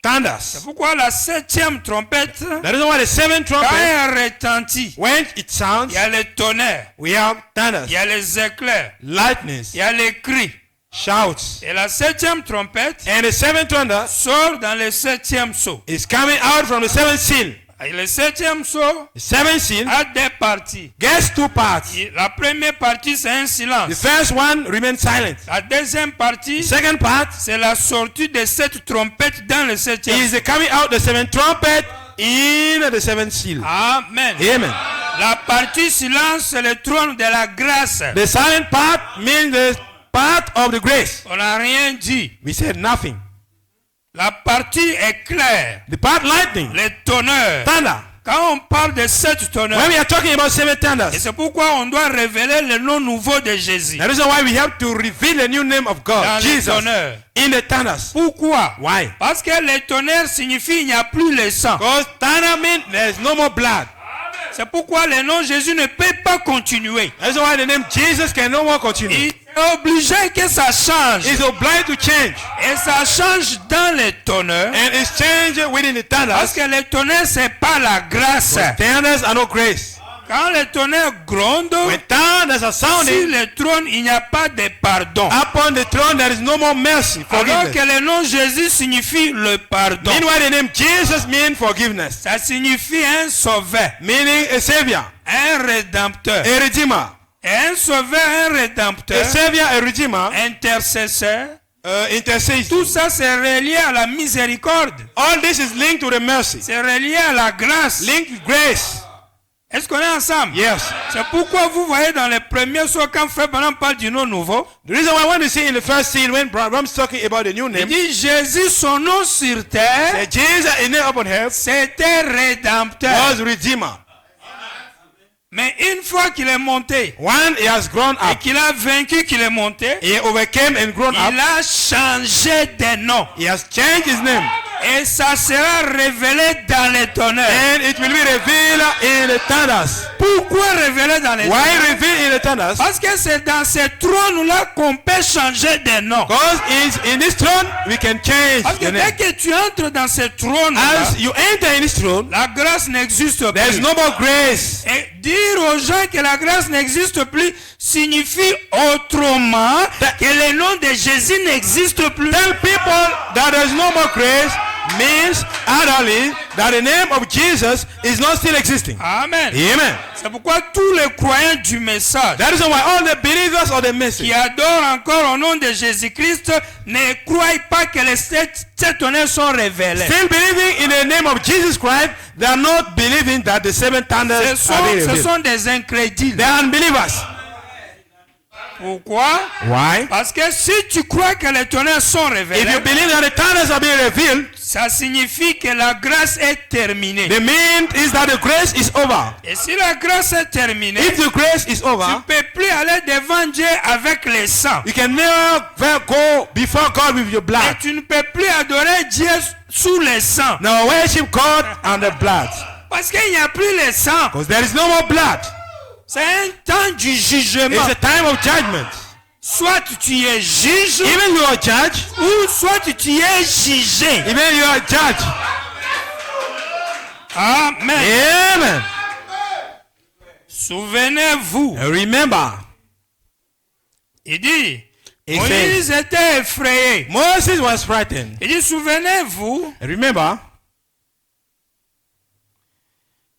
C'est thunders. pourquoi la 7e trompette, That is why the seventh quand trumpet, elle retentit, when it sounds, il y a les tonnerres, we have thunders, il y a les éclairs, lightnings, il y a les cris. shouts. Et la 7e trompette And the seventh thunder sort dans le 7e sceau. is coming out from the seventh seal. Et le septième sceau The seventh seal a deux parties. gets two parts. Et la première partie, c'est un The silence. first one remains silent. La deuxième The partie, second part c'est la sortie de cette trompette dans le septième. is the coming out the seventh trumpet in the seventh seal. Amen. Amen. La partie silence, c'est le trône de la grâce. The silent part means the part of the grace. On n'a rien dit. We said nothing. La partie est claire. The part lightning, Les tonneurs. thunder. Quand on parle de sept tonneurs, When we are talking about seven et thunders, c'est pourquoi on doit révéler le nom nouveau de Jésus the reason why we have to reveal the new name of God, dans les Jesus, tonneurs. in the thunders. Pourquoi? Why? Parce que les tonnerres signifie il n'y a plus le sang. Because thunder means there's no more blood. C'est pourquoi le nom Jésus ne peut pas continuer. That's why the name Jesus can no more continue. Il est obligé que ça change. It's obliged to change. Et ça change dans les tonneurs. And it's changed within the Parce thunders. que les tonnerres, c'est pas la grâce. Thunders are no grace. Quand les tonnerres grondent, When thunders are sur sounding, le trône, il n'y a pas de pardon. upon the throne there is no more mercy, Alors que forgiveness. le nom Jésus signifie le pardon. Meanwhile, the name Jesus means forgiveness, Ça signifie un sauveur, meaning a savior, un rédempteur. a redeemer. Et un sauveur, un rédempteur, A savior, a redeemer, intercesseur, tout intercessor. ça c'est relié à la miséricorde. All this is linked to the mercy, C'est relié à la grâce. linked to grace. Est-ce qu'on est ensemble? Yes. C'est pourquoi vous voyez dans les premiers soins quand Frère Branham parle du nom nouveau, The reason why when we see in the first scene when Bram's talking about the new il name, dit Jésus, son nom sur terre, that Jesus in the upon earth c'était rédempteur. was redeemer. Mais une fois qu'il est monté When he has grown et up, qu'il a vaincu qu'il est monté, he overcame and grown up. il a changé de nom. He has changed his name, Et ça sera révélé dans les tonnerres. and it will be revealed in the thunders. Pourquoi révélé dans les Why tonnerres? revealed in the thunders? Parce que c'est dans ce trône-là qu'on peut changer de nom. Because in this throne we can change Parce que the dès name. que tu entres dans ce trône, As you enter in this throne, la grâce n'existe there is plus. no more grace. Et dire aux gens que la grâce n'existe plus signifie autrement que le nom de Jésus n'existe plus. Tell people that there is no more grace means utterly that the name of Jesus is not still existing. Amen. Amen. C'est pourquoi tous les croyants du message That is why all the believers of the message qui adorent encore au nom de Jésus-Christ ne croient pas que les sept tonnerres sont révélés. still believing in the name of Jesus Christ, they are not believing that the seven thunders Ce are being sont revealed. des incrédules. They are unbelievers. Pourquoi? Why? Parce que si tu crois que les tonnerres sont If you révélés, believe that the thunders are being revealed, ça signifie que la grâce est terminée. the mean is that the grace is over. Et si la grâce est terminée, If the grace is tu over, ne peux plus aller devant Dieu avec le sang. you can never go before God with your Et blood. tu ne peux plus adorer Dieu sous le sang. Now worship God and the blood. Parce qu'il n'y a plus le sang. Because there is no more blood. C'est un temps du jugement. It's a time of judgment. Soit tu es juge, Even you are judged, ou soit tu es jugé. even you are judged. Amen. Amen. Souvenez-vous, Remember, il dit, It Moïse était effrayé. Moses was frightened. Il dit, souvenez-vous, Remember,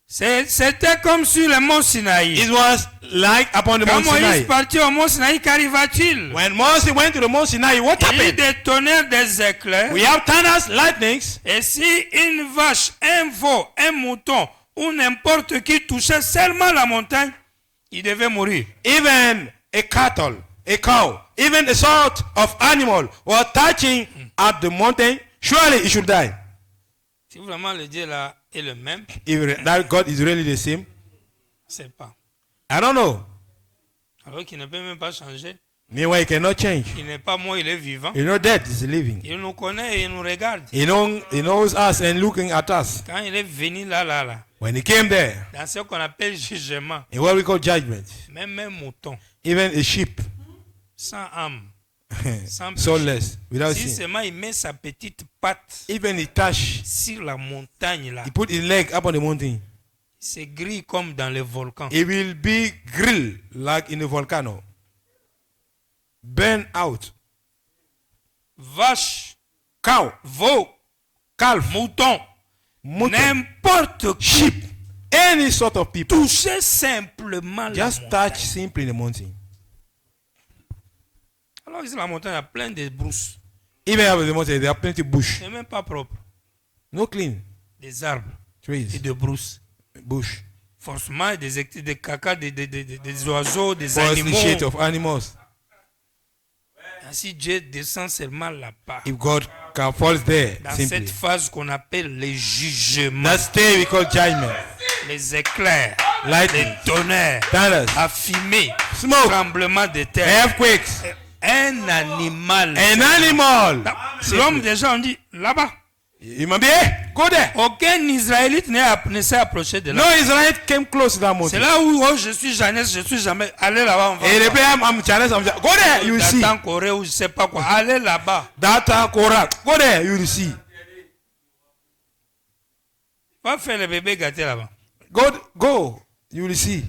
c'était comme sur le mont Sinaï. it was like upon the Quand Mount Moïse Sinai. partit au mont Sinaï, qu'arriva-t-il? When Moses went to the Mount Sinai, what Il y a eu happened? des tonnerres, des éclairs. We have thunders, lightnings. Et si une vache, un veau, un mouton ou n'importe qui touchait seulement la montagne, il devait mourir. Even a cattle, a cow, even a sort of animal were touching at the mountain, surely it should die. Si vraiment le Dieu là est le même, If that God is really the same, je ne sais pas. I don't know. Alors qu'il ne peut même pas changer. Meanwhile, he cannot change. Il n'est pas mort, il est vivant. He's not dead, he's living. Il nous connaît et il nous regarde. He knows us and looking at us. Quand il est venu là, When he came there, dans ce qu'on appelle jugement, in what we call judgment, même un mouton, even a sheep, sans âme, sans péché, soulless, without si sin, seulement il met sa petite patte even he touch, sur la montagne là, he put his leg up on the mountain, c'est gris comme dans le volcan. it will be grilled like in a volcano, burn out. Vache, Cow, veau, calf, mouton, mutton, n'importe qui, sheep, any sort of people. touchez simplement la Just montagne. touch simply the mountain. Alors ici, la montagne a plein de brousses. Even at the mountain, there are plenty of bush. C'est même pas propre. No clean Des arbres et trees, de brousses. bush. Forcément, des caca, des oiseaux, des For the shade animaux. of animals. Ainsi, Dieu descend seulement là-bas. If God can fall there, Dans simply. cette phase qu'on appelle les jugements, That state we call judgment. les éclairs, les Lightning, tonnerres, thunders, affumés, smoke, tremblements de terre. earthquakes. Un animal. An animal. L'homme déjà, on dit là-bas. You might be, go there. Aucun Israélite ne s'est approché de là. No Israelite came close to that C'est mountain. là où oh, je suis jeunesse, je suis jamais. Allez là-bas, on va. Et le père, I'm challenged, go there, you will see. Dans Corée ou je sais pas quoi. Allez là-bas. Data Korak, go there, you will see. Va faire le bébé gâté là-bas. Go, you will see.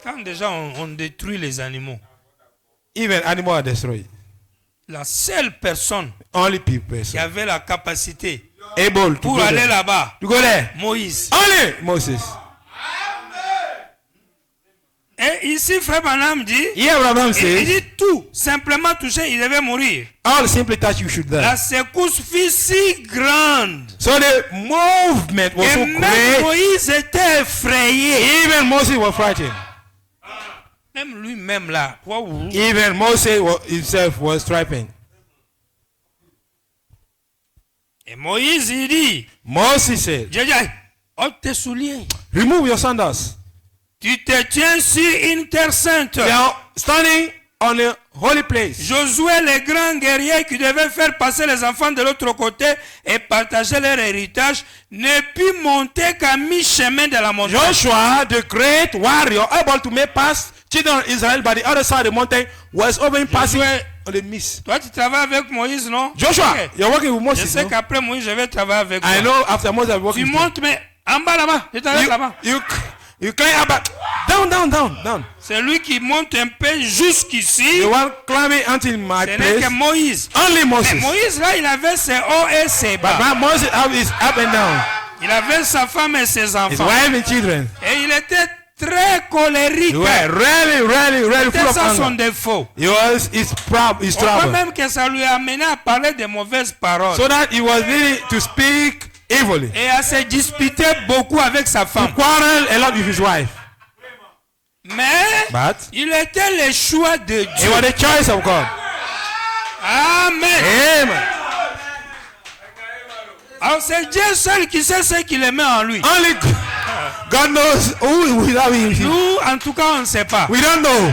Quand déjà on détruit les animaux, Even animals are destroyed. la seule personne Only people qui avait la capacité able to pour go aller there. là-bas, To go there. Moïse. Only Moses. Et ici, frère Branham dit, Here Abraham il says, dit tout, simplement touché, il devait mourir. all simply touch you should die. La secousse fut si grande So the movement was que so même great. Moïse était effrayé. Even Moses was frightened. Même lui-même là. Waouh. Even Moses himself was tripping. Et Moïse, il dit, Moses said, Dieu dit, ôte tes souliers. remove your sandals. Tu te tiens sur une terre sainte. They are standing on a holy place. Josué, le grand guerrier qui devait faire passer les enfants de l'autre côté et partager leur héritage, ne put monter qu'à mi-chemin de la montagne. Joshua, the great warrior, able to make pass children of Israel by the other side of the mountain, was over passing on the mist. Toi, tu travailles avec Moïse, non? Joshua, Ok. you're working with Je Moses. sais No? qu'après Moïse, je vais travailler avec toi. I know after Moses, I'm working Tu with montes, mais en bas là-bas. Je t'arrête là-bas. you climb up, down. C'est lui qui monte un peu jusqu'ici. The one climbing until my Ce n'est que place. Moïse. Only Mais Moses. Moïse, là, il avait ses hauts et ses bas. But Moses is up and down. Il avait sa femme et ses His enfants. wife and children. Et il était très colérique. They were really full C'était of ça son anger. défaut. His On voit trouble. même que ça lui a amené à parler de mauvaises paroles. So that he was needing to speak evilly. Et à se disputer beaucoup avec sa To femme. quarrel a lot with his wife. Mais But il était le choix de it Dieu. was the choice of God. Amen. Amen. Alors c'est Dieu seul qui sait ce qu'il met en lui. Only God knows who will have him. Nous, en tout cas, on ne sait pas. We don't know.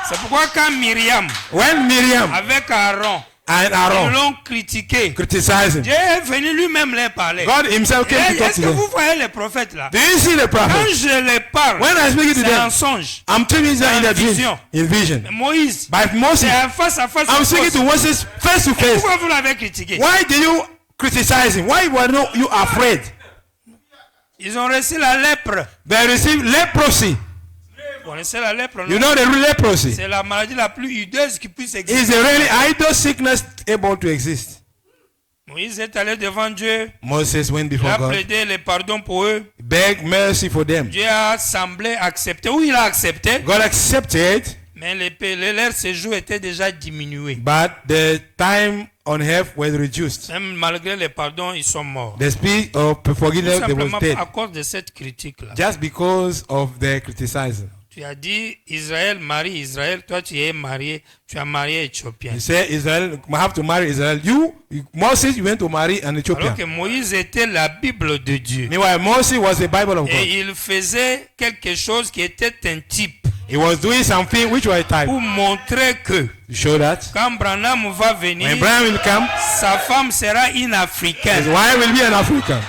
C'est pourquoi quand Myriam, When Miriam avec Aaron, and ils Aaron l'ont critiqué, criticized him, Dieu est venu lui-même leur parler. God himself came to Et talk est-ce to que them. vous voyez les prophètes là? Do you see the Quand prophet? je les parle, When I speak to c'est un them, songe. I'm telling them in the dream, vision. in vision. Moïse, By Moses, c'est un face à face. I'm speaking to Moses face to face. Pourquoi vous l'avez critiqué? Why do you criticize him? Why were you afraid? Ils ont reçu la lèpre. They received leprosy. Vous connaissez la lèpre, non? You know the leprosy C'est la maladie la plus hideuse qui puisse is exister. a really idle sickness able to exist. Moïse est allé devant Dieu. Moses went Il before a God, plaidé le pardon pour eux. begged mercy for them. Dieu a semblé accepter. Oui, il a accepté. God accepted, Mais leur séjour était déjà diminué. but the time on earth was reduced. Même malgré le pardon, ils sont morts. The spirit of Tout forgiveness they was simplement dead à cause de cette critique-là. just because of their criticizing. Tu as dit Israël marie Israël. Toi, tu es marié. Tu as marié Éthiopien. You say Israel have to marry Israel. Moses, you went to marry an Alors Ethiopian. que Moïse était la Bible de Dieu. Meanwhile, Moses was the Bible of God. Et il faisait quelque chose qui était un type He was doing something which was a type pour montrer que to show that quand Branham va venir, when Abraham will come, sa femme sera une his Africaine. wife will be an African.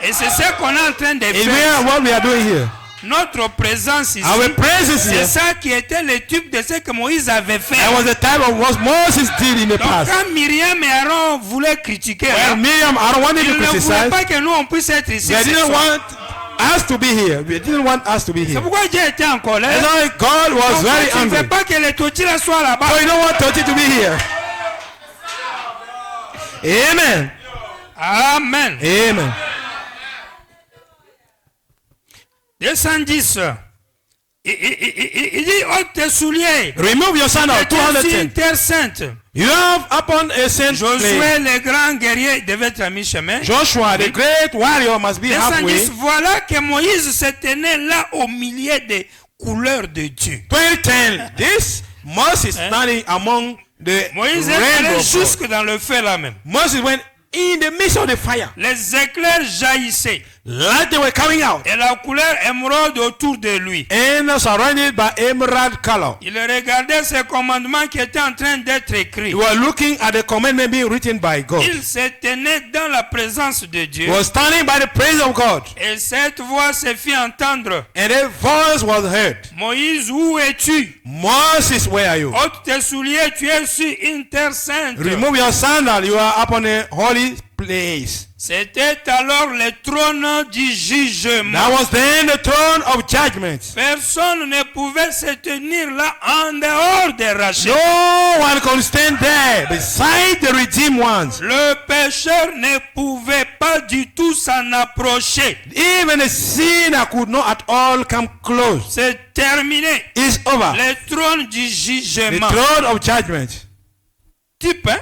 Et c'est ce qu'on est en train de Is faire. what we are doing here. Notre présence ici, Our presence c'est here. ça qui était le type de ce que Moïse avait fait. That was the type of what Moses did in the Donc past. quand Myriam et Aaron voulaient critiquer, When Miriam, I don't want ils to ne voulaient criticize. pas que nous on puisse être ici. They ce didn't soir. want us to be here. They didn't want us to be C'est here. pourquoi Dieu était en And colère. so God was Donc, very tu ne veux angry. pas que les Totila soient là-bas. So you don't want Toti to be here. Amen. Amen. Amen. 210. Il dit, ôte tes souliers. Remove your sandal. Tu es 210. une terre sainte. You have upon a saint Josué, place. le grand guerrier, devait être à mi-chemin. Joshua, the great warrior, must be 210. halfway. Voilà que Moïse se tenait là au milieu des couleurs de Dieu. 2010. This Moses standing among the Moïse est rainbow allé of God. jusque dans le feu là même. Moses went in the midst of the fire. Les éclairs jaillissaient. Light they were coming out. Et la couleur émeraude autour de lui. And surrounded by emerald color. Il regardait ces commandements qui étaient en train d'être écrits. You are looking at the commandment being written by God. Il se tenait dans la présence de Dieu. He was standing by the praise of God. Et cette voix se fit entendre. And a voice was heard. Moïse, où es-tu? Moses, where are you? Ôte tes souliers, tu es sur une terre sainte. Remove your sandal. You are upon a holy place. C'était alors le trône du jugement. That was then the throne of judgment. Personne ne pouvait se tenir là en dehors des rachetés. No one can stand there beside the redeemed ones. Le pécheur ne pouvait pas du tout s'en approcher. Even a sinner could not at all come close. C'est terminé. It's over. Le trône du The jugement. throne of judgment. Type, hein?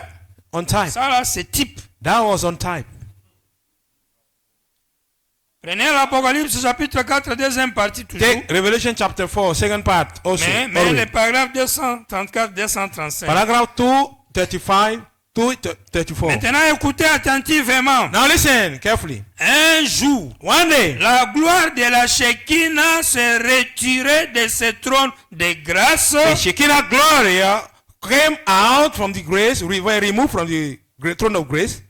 On type. Ça là, c'est type. That was on type. Prenez l'Apocalypse chapitre 4, deuxième partie toujours. Take Revelation chapter 4, second part also. Mais always. les paragraphes 234, 235. Paragraph 235, 234. Maintenant, écoutez attentivement. Now listen carefully. Un jour, One day, la gloire de la Shekinah se retirait de ce trône de grâce the Shekinah glory came out from the grace, were removed from the throne of grace,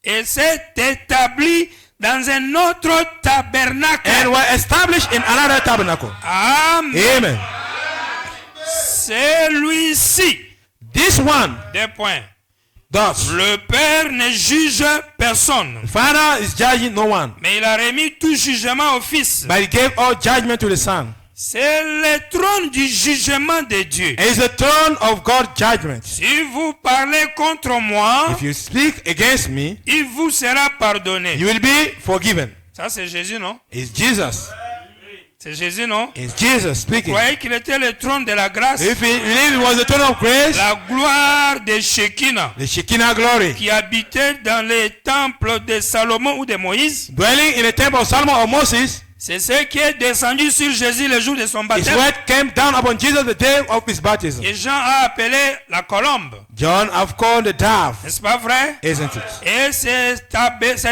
et s'est établie dans un autre tabernacle. and were established in another tabernacle. Amen. Amen. Celui-ci, This one, 2 points. thus, Le Père ne juge personne, the Father is judging no one, mais il a remis tout jugement au Fils. but he gave all judgment to the Son. C'est le trône du jugement de Dieu. It is the throne of God's judgment. Si vous parlez contre moi, If you speak against me, il vous sera pardonné. you will be forgiven. Ça, c'est Jésus, non? It's Jesus. C'est Jésus, non? It's Jesus Vous speaking. croyez qu'il était le trône de la grâce? If you believe it was the throne of grace, La gloire de Shekinah, the Shekinah glory, qui habitait dans les temples de Salomon ou de Moïse, dwelling in the temple of Solomon or Moses, c'est ce qui est descendu sur Jésus le jour de son is baptême. what came down upon Jesus the day of his baptism. Et Jean a appelé la colombe. John have called the dove, N'est-ce pas vrai? isn't it? Et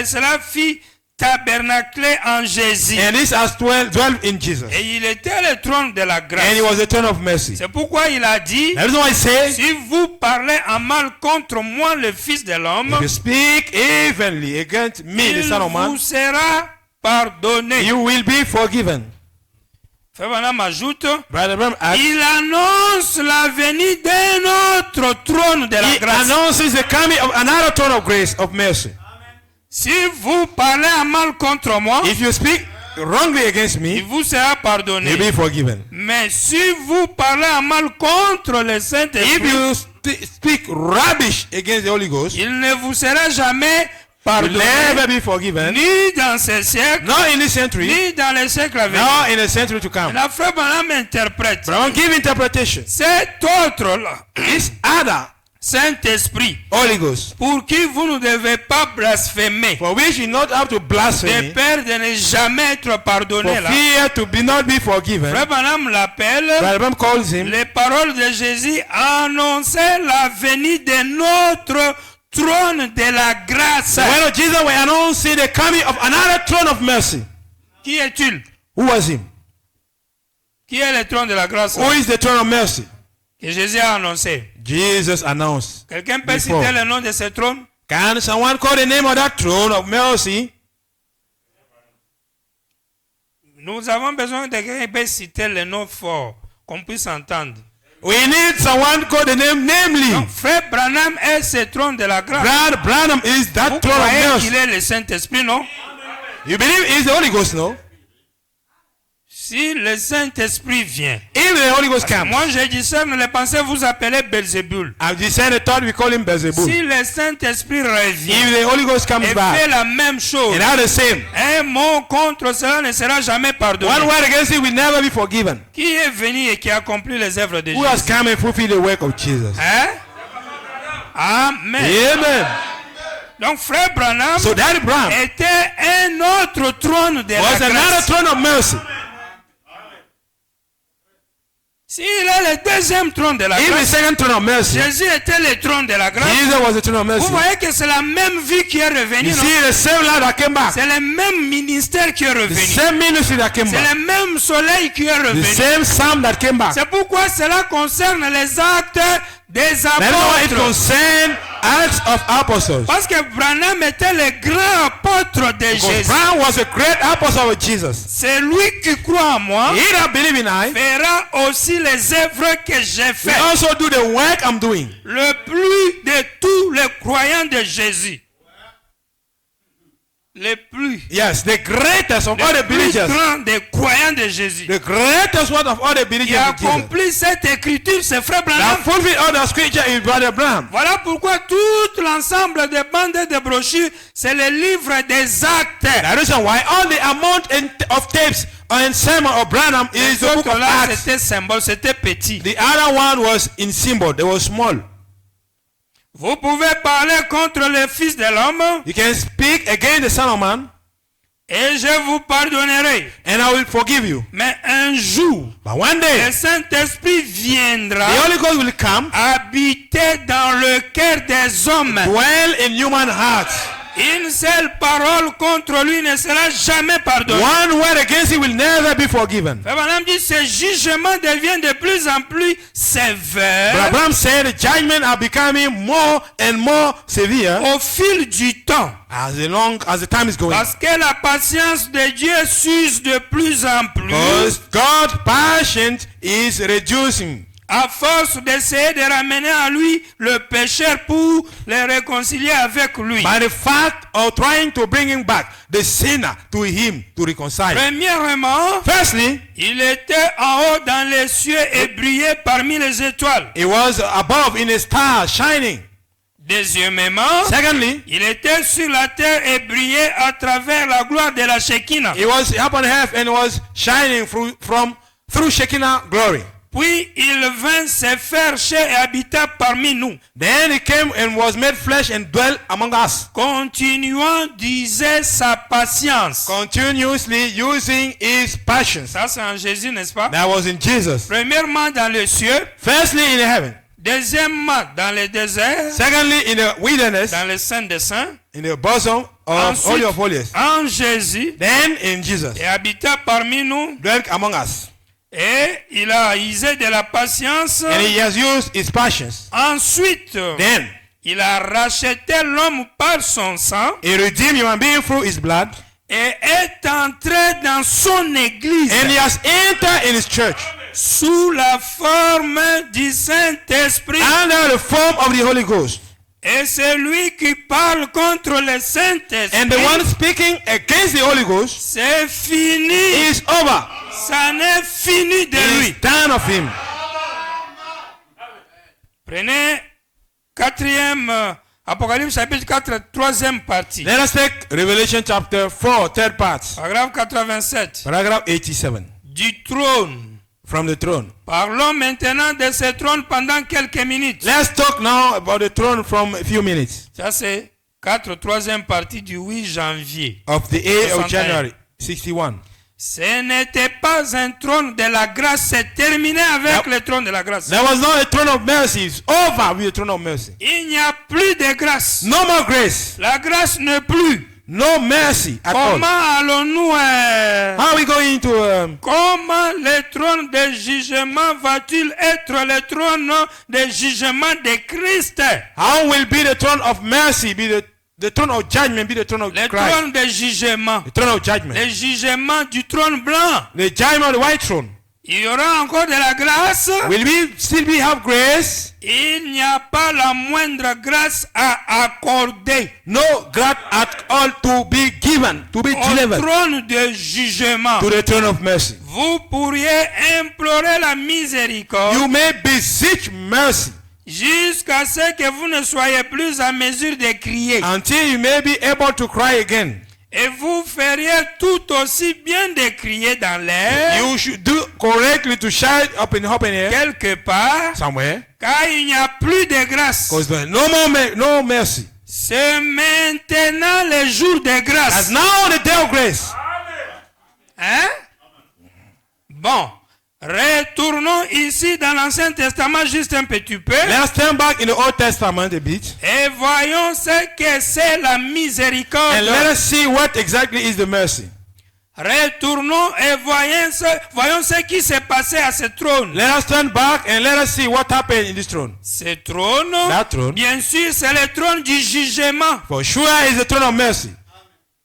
cela fit tabernacler en Jésus. And this has dwelt in Jesus. Et il était le trône de la And grâce. it was the throne of mercy. C'est pourquoi il a dit, That is why I say, si vous parlez en mal contre moi, le Fils de l'homme, if you speak evenly against me, the il Son of Man, vous sera pardonné. you will be forgiven. Frère Branham ajoute, Brother Abraham adds, il annonce la venue d'un autre trône de la he grâce. announces the coming of another throne of grace, of mercy. Si vous parlez en mal contre moi, If you speak wrongly against il me, vous sera pardonné. you'll be forgiven. Mais si vous parlez en mal contre le If Saint-Esprit, you speak rubbish against the Holy Ghost, il ne vous sera jamais you'll pardonné, never be forgiven, ni dans ce siècle, not in this century, ni dans les siècles à venir. nor in the century to come. La frère Branham interprète. But I want to give interpretation. Cet autre-là, This other Saint-Esprit, Holy Ghost, pour qui vous ne devez pas blasphémer, for which you not have to de blaspheme, peur de ne jamais être for pardonné là. fear to be not be forgiven. Frère Branham l'appelle, Brother Abraham calls him, les paroles de Jésus annonçaient la venue de notre trône de la grâce. when Jesus were announcing the coming of another throne of mercy. Qui est-il? Who was him? Qui est le trône de la grâce Who is the throne of mercy? que Jésus a annoncé? Jesus announced. Quelqu'un peut Before. citer le nom de ce trône? Can someone call the name of that throne of mercy? Nous avons besoin de quelqu'un qui peut citer le nom fort, qu'on puisse entendre. We need someone to call the name, namely, Donc, frère Branham est ce trône de la grâce. Brother Branham is that Vous throne of croyez mercy. qu'il est le Saint-Esprit, non? You believe he is the Holy Ghost, no? Si le Saint-Esprit vient, If the Holy Ghost comes, moi je discerne les pensées, vous appelez Belzébul. I've discerned the thought, we call him Beelzebub. Si le Saint-Esprit revient If the Holy Ghost comes et back, fait la même chose, and are the same, un mot contre cela ne sera jamais pardonné. one word against it will never be forgiven. Qui est venu et qui a accompli les œuvres de Who has Jésus? come and fulfilled the work of Jesus? Hein? Amen. Amen. Donc frère Branham So Daddy Branham était un autre trône de was la another grâce. throne of mercy. S'il est le deuxième trône de la If the grâce, second throne of mercy, Jésus était le trône de la grâce. Jesus was the throne of mercy. Vous voyez que c'est la même vie qui est revenue. You non? see the same light that came back, C'est le même ministère qui est the revenu. same ministry that came C'est back, le même soleil qui est the revenu. same psalm that came back. C'est pourquoi cela concerne les actes des That's why it apôtres. concerns Acts of Apostles. Parce que Branham était le grand apôtre de Because Jésus. Brown was a great apostle of Jesus. C'est lui qui croit en moi. He that believe in I Fera aussi les œuvres que j'ai will faites. also do the work I'm doing. Le plus de tous les croyants de Jésus. Les plus. Yes, the greatest of all Le the plus believers. grand des croyants de Jésus. The greatest one of all the Qui believers a of Jesus. accompli cette écriture, c'est frère That Branham. fulfilled all the scripture is Brother Branham. Voilà pourquoi tout l'ensemble des bandes et de brochures, c'est le livre des actes. The reason why all the amount of tapes and sermon of Branham is the book of Là, Acts. c'était symbole, c'était petit. The other one was in symbol. They were small. Vous pouvez parler contre le Fils de l'homme You can speak against the Son of Man, et je vous pardonnerai. and I will forgive you. Mais un jour, But one le day, Saint-Esprit viendra the Holy Ghost will come, habiter dans le cœur des hommes. dwell in human hearts. Une seule parole contre lui ne sera jamais pardonnée. One word against it will never be forgiven. Frère Branham dit ce jugement devient de plus en plus sévère But Abraham said the judgment are becoming more and more severe au fil du temps. as the time is going. Parce que la patience de Dieu s'use de plus en plus. Because God's patience is reducing. À force d'essayer de ramener à lui le pécheur pour le réconcilier avec lui. By the fact of trying to bring him back, the sinner, to him, to reconcile. Premièrement, Firstly, il était en haut dans les cieux et brillait parmi les étoiles. he was above in a star shining. Deuxièmement, Secondly, il était sur la terre et brillait à travers la gloire de la Shekinah. he was up on earth and was shining through Shekinah glory. Puis il vint se faire chair et habita parmi nous. Then he came and was made flesh and dwelt among us, Continuant d'user sa patience. continuously using his passions. Ça c'est en Jésus, n'est-ce pas? That was in Jesus. Premièrement dans le cieux. Firstly in heaven. Deuxièmement dans le désert. Secondly in the wilderness, Dans le Saint des Saints. in the bosom of Holy of Holies. En Jésus. Then in Jesus, Et habita parmi nous. dwelt among us. Et il a usé de la patience. And he has used his passions. Ensuite, Then il a racheté l'homme par son sang. he redeemed human being through his blood. Et est entré dans son église. And he has entered in his church Sous la forme du Saint-Esprit. under the form of the Holy Ghost. Et c'est lui qui parle contre le Saint-Esprit. And the one speaking against the Holy Ghost C'est fini. is over. Ça n'est fini de It lui. is done of him. Prenez quatrième Apocalypse chapitre 4, troisième partie. Let us take Revelation chapter 4, third part. Paragraphe 87. Paragraph 87. Du trône. From the throne. Parlons maintenant de ce trône pendant quelques minutes. Let's talk now about the throne from a few minutes. Ça c'est 4, troisième partie du 8 janvier. Of the 8th of 61. January, 61. Ce n'était pas un trône de la grâce, c'est terminé avec le trône de la grâce. There was not a throne of mercy. It's over with the throne of mercy. Il n'y a plus de grâce. No more grace. La grâce n'est plus. No mercy at Comment all. allons-nous How are we going to... comment le trône de jugement va-t-il être le trône de jugement de Christ? how will be the throne of mercy, be the throne of judgment, be the throne of Le Christ? trône de jugement. The throne of judgment. Le jugement du trône blanc. The judgment of the white throne. Il y aura encore de la grâce. Will we still have grace? Il n'y a pas la moindre grâce à accorder No grace at all to be given, to be au delivered trône de jugement. to the throne of mercy. Vous pourriez implorer la miséricorde You may beseech mercy jusqu'à ce que vous ne soyez plus en mesure de crier. until you may be able to cry again. Et vous feriez tout aussi bien de crier dans l'air, You should do correctly to shout up in air quelque part, somewhere, car il n'y a plus de grâce. because there's no mercy. C'est maintenant le jour de As grâce. now the day of grace. Hein? Bon, retournons ici dans l'Ancien Testament juste un petit peu Let us turn back in the Old Testament a bit et voyons ce que c'est la miséricorde. and let us see what exactly is the mercy. Retournons et voyons ce qui s'est passé à ce trône. Let us turn back and let us see what happened in this throne. Ce trône, That throne, bien sûr, c'est le trône du jugement. for sure, is the throne of mercy.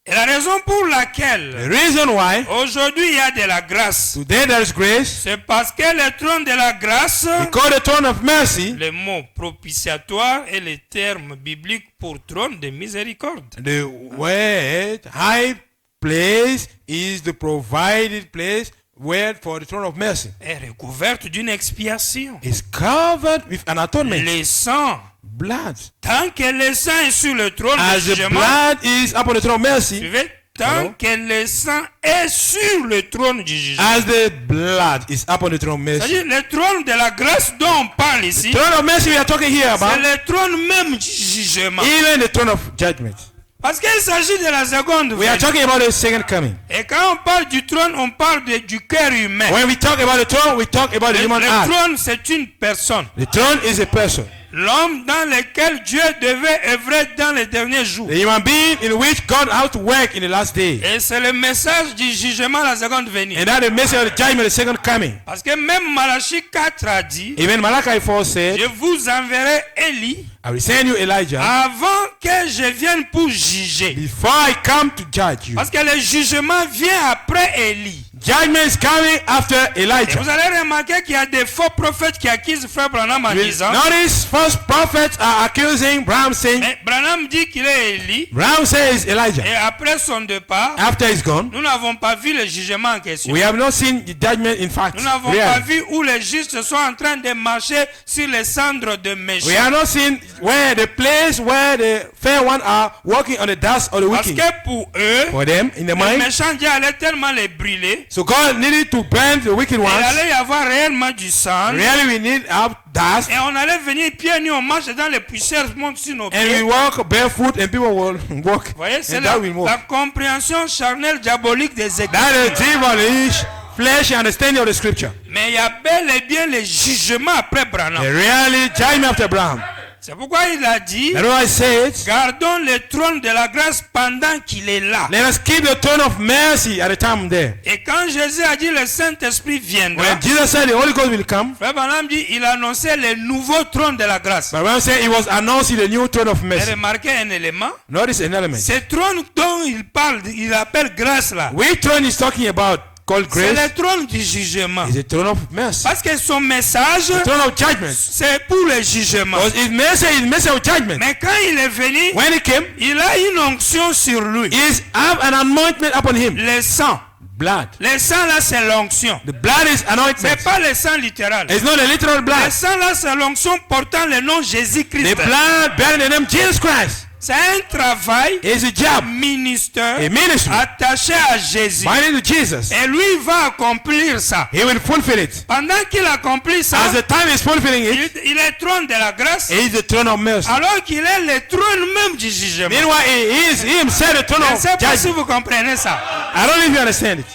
Et la raison pour The laquelle reason why aujourd'hui il y a de la grâce, today there is grace, c'est parce que le trône de la grâce, because the throne of mercy, le mot propitiatoire est le terme biblique pour trône de miséricorde. the word high place is the provided place word for the throne of mercy. Est recouverte d'une expiation. Is covered with an atonement, Le sang, blood. tant que le sang est sur le trône de As the jugement, blood is upon the throne of mercy, suivez, tant Hello? que le sang est sur le trône du jugement. as the blood is upon the throne of mercy. C'est-à-dire le trône de la grâce dont on parle ici, Throne of mercy we are talking here c'est about, le trône même du jugement. even the throne of judgment. Parce qu'il s'agit de la seconde We are venue. talking about the second coming. Et quand on parle du trône, on parle du cœur humain. When we talk about the throne, we talk about the Le human heart. trône, c'est une personne. The throne is a person. L'homme dans lequel Dieu devait œuvrer dans les derniers jours. The human being in which God has to work in the last day. Et c'est le message du jugement, la seconde venue. And that the message of the judgment, the second coming. Parce que même Malachie 4 a dit, Even Malachi 4 said, je vous enverrai Élie I will send you Elijah avant que je vienne pour juger. before I come to judge you. Parce que le jugement vient après Élie. Judgment is coming after Et Elijah. vous allez remarquer qu'il y a des faux prophètes qui accusent Frère Branham en You disant, notice false prophets are accusing Branham saying, mais Branham dit qu'il est Élie. Branham says Elijah. Et après son départ, After he's gone, nous n'avons pas vu le jugement en question. we have not seen the judgment in fact. Nous n'avons Really. pas vu où les justes sont en train de marcher sur les cendres de We méchants. have not seen where the place where the fair ones are walking on the dust of the Parce wicked. que pour eux, For them, in the les mind. méchants Dieu allait tellement les brûler. So God needed to burn the wicked Il ones. allait y avoir réellement du sang. Really, we need our dust. Et on allait venir pieds nus, on marche dans les poussières, monte sur nos And we pieds. walk barefoot and people will walk. Vous voyez, c'est And la, that will move. la compréhension charnelle diabolique des That Écritures. is devilish flesh understanding of the scripture. Mais il y a bel et bien le jugement après Branham. The really judgment after Abraham. C'est pourquoi il a dit, That's why I said, gardons le trône de la grâce pendant qu'il est là. let us keep the throne of mercy at the time there. Et quand Jésus a dit le Saint-Esprit viendra, When Jesus said the Holy Ghost will come, Frère Branham dit, il annonçait le nouveau trône de la grâce. but Abraham said it was announcing the new throne of Et mercy. remarquez un élément, Notice an element. ce trône dont il parle, il appelle grâce là, Which throne is talking about called c'est grace? le trône du jugement. Is the throne of mercy. Parce que son message, The throne of judgment. c'est pour le jugement. Because his message of judgment. Mais quand il est venu, When he came, il a une onction sur lui. is have an anointment upon him. Le sang. Blood. Le sang là, c'est l'onction. The blood is anointment. C'est pas le sang littéral. It's not a literal Le blood. sang là, c'est l'onction portant le nom Jésus-Christ. The blood bearing the name Jesus Christ. C'est un travail Is a job, ministère a ministry attaché à Jésus. binding to Jesus. Et lui, il va accomplir ça. He will fulfill it. Pendant qu'il accomplit ça, As the time is fulfilling it, il est trône de la grâce, he is the throne of mercy. alors qu'il est le trône même du jugement. Meanwhile, he is himself the throne Je ne of sais pas si judgment. vous comprenez ça. I don't know if you understand it.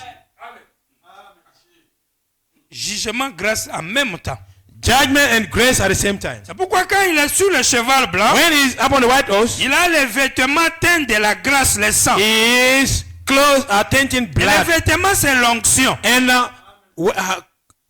Jugement, grâce en même temps. Judgment and grace at the same time. C'est pourquoi quand il est sur le cheval blanc, When he is upon the white horse, il a les vêtements teints de la grâce, le sang. his clothes are tainted Et les blood. vêtements, c'est l'onction. And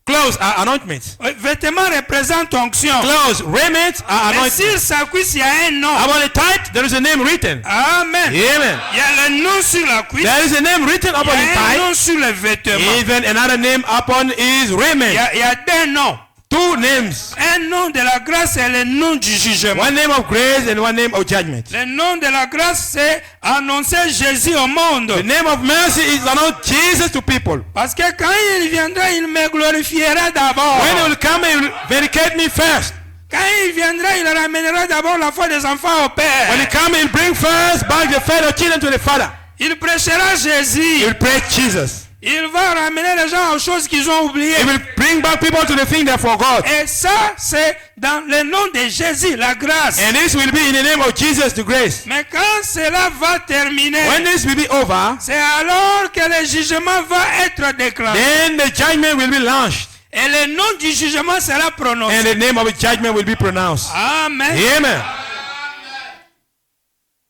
Clothes are anointments. Vêtements représentent onction. Clothes, raiment are Mais sur anointments. sa cuisse, il y a un nom. Upon the tithe, there is a name written. Amen. Amen. Il y a le nom sur la cuisse. There is a name written Il upon y the a un tithe. nom sur les vêtements. Even another name upon his raiment. Il y a deux noms. Two names. Un nom de la grâce et le nom du jugement. One name of grace and one name of judgment. Le nom de la grâce, c'est annoncer Jésus au monde. The name of mercy is announce Jesus to people. Parce que quand il viendra, il me glorifiera d'abord. When he will come, he will vindicate me first. Quand il viendra, il ramènera d'abord la foi des enfants au Père. When he come, he'll bring first back the faith of children to the Father. Il prêchera Jésus. He'll preach Jesus. Il va ramener les gens aux choses qu'ils ont oubliées. He will bring back people to the thing they forgot. Et ça, c'est dans le nom de Jésus, la grâce. And this will be in the name of Jesus, the grace. Mais quand cela va terminer, When this will be over, c'est alors que le jugement va être déclenché. then the judgment will be launched. Et le nom du jugement sera prononcé. And the name of the judgment will be pronounced. Amen. Amen.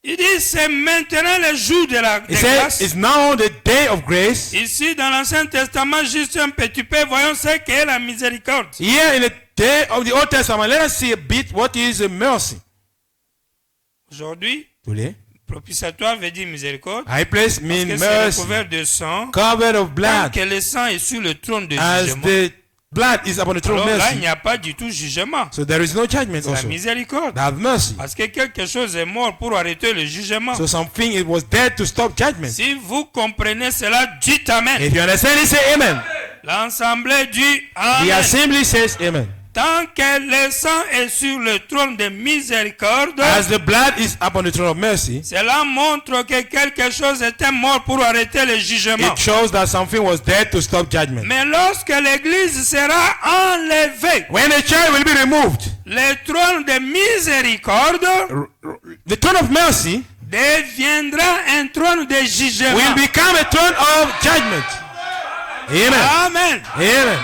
Il dit, c'est maintenant le jour de la He said, grâce. it's now the day of grace. Ici, dans l'Ancien Testament, juste un petit peu, voyons ce qu'est la miséricorde. Here in the day of the Old Testament, let us see a bit what is mercy. Aujourd'hui, Today, propitiatoire veut dire miséricorde. high place Parce means que c'est mercy, recouvert de sang. covered of Tant blood. que le sang est sur le trône de As jugement. the blood is upon the throne of Alors là, il mercy, n'y a pas du tout jugement. so there is no judgment C'est la also. miséricorde. Have mercy. Parce que quelque chose est mort pour arrêter le jugement. So something it was dead to stop judgment. Si vous comprenez cela, dites Amen. If you understand it, say amen. L'assemblée dit The Amen. assembly says amen. Tant que le sang est sur le trône de miséricorde, As the blood is upon the throne of mercy, cela montre que quelque chose était mort pour arrêter le jugement. it shows that something was dead to stop judgment. Mais lorsque l'église sera enlevée, When the church will be removed, le trône de miséricorde the throne of mercy deviendra un trône de jugement. will become a throne of judgment. Amen. Amen. Amen.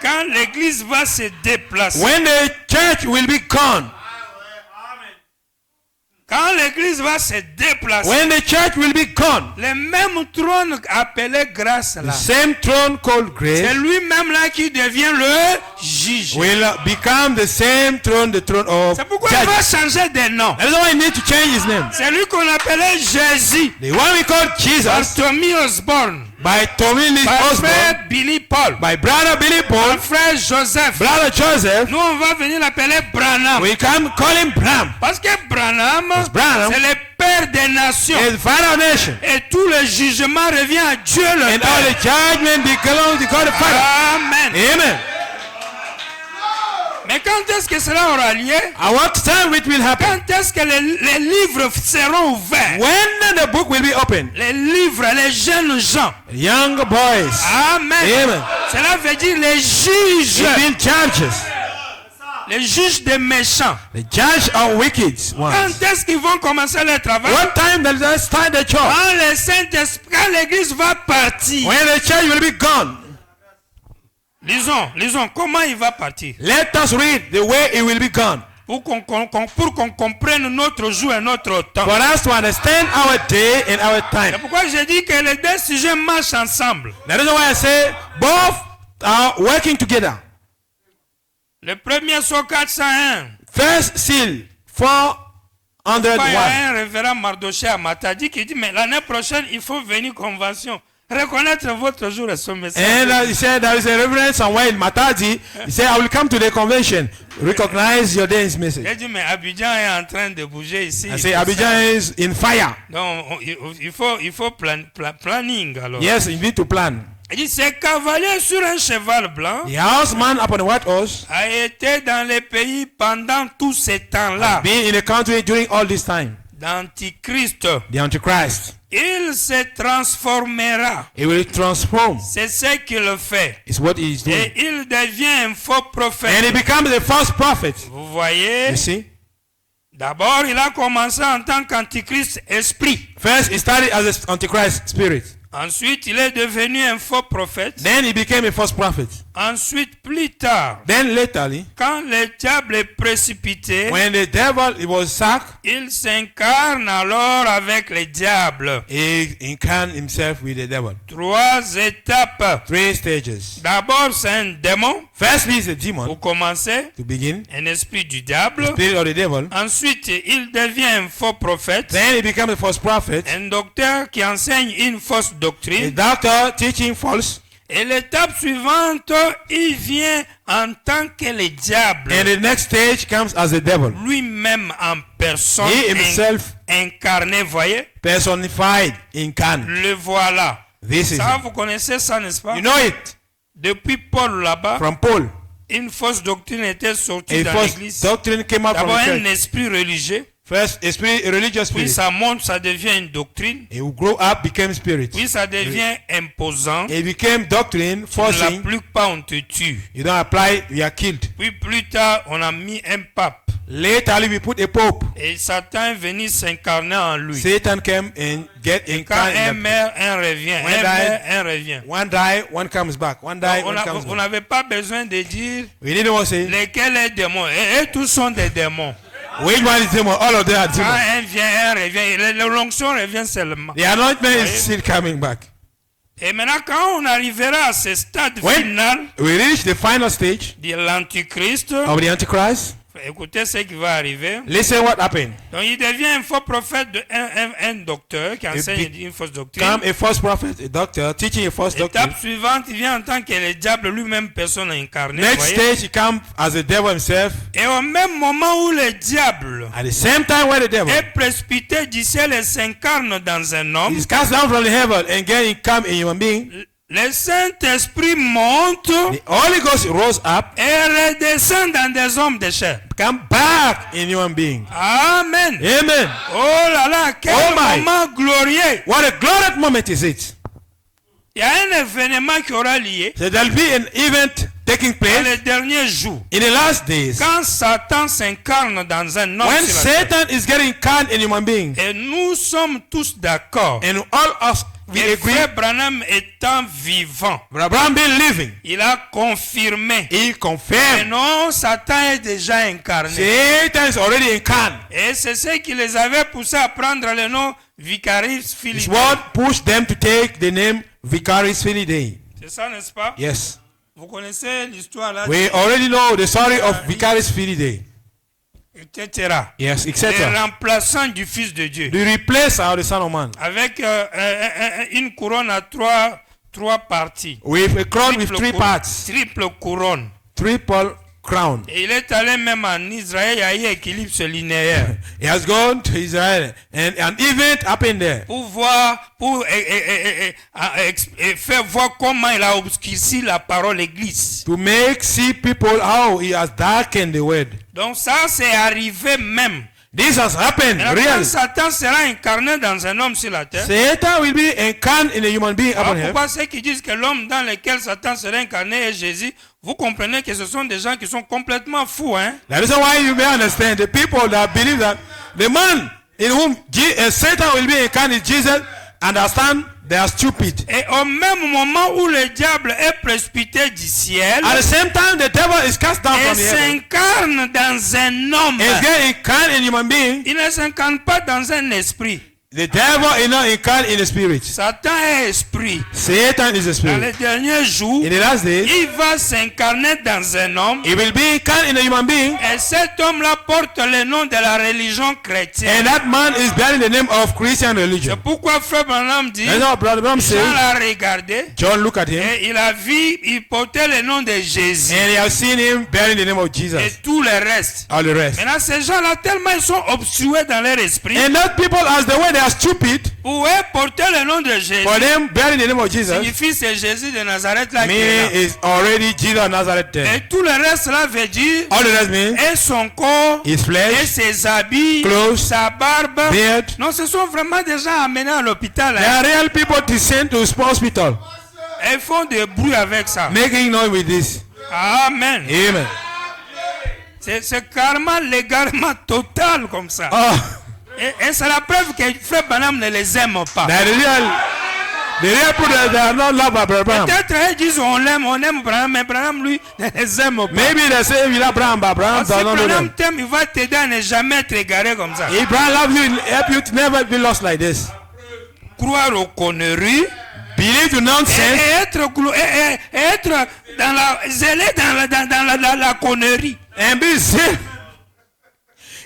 Quand l'église va se déplacer, When the church will be gone, quand l'église va se déplacer, when the church will be gone, le même trône appelé grâce the là, same throne called c'est grace lui-même là qui devient le juge. will become the same throne, the throne of C'est pourquoi il va judgment. changer de nom. That is why he need to change his name. C'est lui qu'on appelait Jésus. The one we call Jesus Par Tommy Osborne, by Tommy Lee par Osborne, frère Billy Paul, by brother Billy par Paul, frère Joseph. brother Joseph. Nous, on va venir l'appeler Branham. We can call him Bram. Parce que Branham, Branham c'est le père des nations. is the father of nation. Et tout le jugement revient à Dieu le And all Père. the judgment belongs to God the Father. Amen. Amen. Mais quand est-ce que cela aura lieu? At what time it will happen? Quand est-ce que les livres seront ouverts? When the book will be opened. Les livres, les jeunes gens. Young boys. Amen. Amen. Cela veut dire les juges. It means judges. Les juges des méchants. The judge of wicked ones. Quand est-ce qu'ils vont commencer leur travail? What time does they start the church? Quand l'église va partir. When the church will be gone. Lisons, comment il va partir? Let us read the way it will be gone. Pour qu'on comprenne notre jour et notre temps. For us to understand our day and our time. C'est pourquoi je dis que les deux sujets marchent ensemble. That is why I say both are working together. Le premier sur 401. First seal Il y 401. a un révérend Mardoché à Matadi qui dit, mais l'année prochaine, il faut venir convention. Reconnaître votre jour et son message. And he said there is a reverend somewhere in Matadi. He said, I will come to the convention. Recognize your day's message. J'ai dit, mais Abidjan est en train de bouger ici. I say, Abidjan is in fire. Donc, il faut planning alors. Yes, you need to plan. Il dit, ce cavalier sur un cheval blanc The horseman upon the white horse a été dans les pays pendant tout ce temps-là. being in the country during all this time. D'Antichrist. The Antichrist. Il se transformera. He will transform. C'est ce qu'il fait. It's what he is doing. Et il devient un faux prophète. And he becomes the false prophet. Vous voyez? You see? D'abord, il a commencé en tant qu'antichrist esprit. First, he started as an Antichrist spirit. Ensuite, il est devenu un faux prophète. Then he became a false prophet. Ensuite, plus tard, Then laterly, quand le diable est précipité, when the devil was sacked, il s'incarne alors avec le diable. he incarnate himself with the devil. 3 étapes. 3 stages. D'abord, c'est un démon, Firstly, it's a demon pour commencer, to begin, un esprit du diable. spirit of the devil. Ensuite, il devient un faux prophète, Then he becomes a false prophet, un docteur qui enseigne une fausse a doctrine. doctor teaching false. Et l'étape suivante, il vient en tant que le diable, And the next stage comes as the devil, lui-même en personne, he himself incarné, voyez, personified, incarnate. le voilà. This is Ça, it. vous connaissez ça, n'est-ce pas? You know it Depuis Paul là-bas, from Paul. une fausse doctrine était sortie A dans false l'église. doctrine came out from D'abord the un church. esprit religieux, First, a religious puis spirit. ça monte, ça devient une doctrine, He will grow up, became spirit. puis ça devient imposant. It became doctrine, Tu ne forcing. l'appliques pas, on te tue. You don't apply, you are killed. Puis plus tard, on a mis un pape. Later, we put a pope. Et Satan est venu s'incarner en lui. Satan came and get Et quand un incarnate. meurt, un revient. When Un die- meurt, un revient. One die, one comes back. One die, On one comes on back. n'avait pas besoin de dire We didn't want to say lesquels est démon. Et tous sont des démons. which one is demon. All of them are Quand demons. un vient, un revient. L'onction revient seulement. The anointment Oui. is still coming back. Et maintenant, quand on arrivera à ce stade When final we reach the final stage de l'Antichrist, of the Antichrist, écoutez ce qui va arriver. listen what happened. Donc, il devient un faux prophète, un docteur qui enseigne une fausse doctrine. Come a false prophet, a doctor, teaching a false doctrine. Étape suivante, il vient en tant que le diable lui-même, personne incarnée. Next voyez. stage, he comes as the devil himself. Et au même moment où le diable At the same time where the devil est précipité du ciel et s'incarne dans un homme, is cast down from the heaven and again come a human being, le Saint-Esprit monte the Holy Ghost rose up, et redescend dans des hommes de chair. come back in human being. Amen. Amen. Oh là là, quel Oh my. moment glorieux. What a glorious moment is it? Il y a un événement qui aura lieu So there'll be an event taking dans place les derniers jours. in the last days Quand Satan s'incarne dans un homme when sur la terre. Satan is getting incarnate in human being, Et nous sommes tous d'accord. and all us we Et agree. frère Branham étant vivant, Abraham been living, il a confirmé. he Et confirmed non, Satan est déjà incarné. Satan is already incarnate. Et c'est ce qui les avait poussés à prendre le nom Vicaris His Philippe. word pushed them to take the name Vicarious Day. C'est ça, n'est-ce pas? Yes. Vous connaissez l'histoire là, We already know the story of Vicarious Day. etc. Yes, Le etc. remplaçant du Fils de Dieu. To replace our the Son of Man Avec une couronne à trois parties. with a crown with Triple three cou- parts, Triple couronne. triple crown. Et il est allé même en Israël, il y a eu équilibre linéaire. He has gone to Israel and an event happened there Pour voir, pour faire voir comment il a obscurci la parole l'église. to make see people how he has darkened the word. Donc ça c'est arrivé même. This has happened Et quand really. Satan sera incarné dans un homme sur la terre, Satan will be incarnate in a human being upon alors earth. pourquoi ceux qui disent que l'homme dans lequel Satan sera incarné est Jésus, vous comprenez que ce sont des gens qui sont complètement fous, hein? That is why you may understand the people that believe that the man in whom Satan will be incarnate is Jesus, understand they are stupid. Et au même moment où le diable est précipité du ciel At the same time, the devil is cast down et from the heaven s'incarne dans un homme, and get incarnate in human being. il ne s'incarne pas dans un esprit. The devil is not incarnate in the spirit. Satan est esprit. Satan is a Dans spirit. les derniers jours, In the last days, il va s'incarner dans un homme. he will be incarnate in a human being, Et cet homme-là porte le nom de la religion chrétienne. and that man is bearing the name of Christian C'est religion. pourquoi Frère Branham dit, That's how Brother Branham Jean says. l'a regardé John looked at him, et il a vu, il portait le nom de Jésus and he has seen him bearing the name of et Jesus. tout le reste. All the rest. Maintenant, ces gens-là, tellement ils sont obstrués dans leur esprit, And that people, as the way they are stupid, pour eux porter le nom de Jésus, for them bearing the name of Jesus, signifie c'est Jésus de Nazareth là qui est là. meaning is already Jesus of Nazareth there. Et tout le reste là veut dire, All the rest means et son corps, his et flesh, ses habits, clothes, sa barbe. beard. Non, ce sont vraiment des gens amenés à l'hôpital. They Hein. are real people to send to hospital, Et ils font des bruits avec ça. making noise with this. Amen. Amen. C'est carrément l'égarement total comme ça. Oh, Et c'est la preuve que Frère Branham ne les aime pas. that is real. The real proof that they are not loved by Brother Branham. Peut-être ils disent on aime Branham, mais Branham lui ne les aime pas. Maybe they say we love Branham, but Branham Si does not know Branham them. t'aime, il va t'aider à ne jamais être égaré comme ça. If Branham loves you, he'll help you to never be lost like this. Croire aux conneries. Believe the nonsense Et être dans zélé dans la connerie. and be safe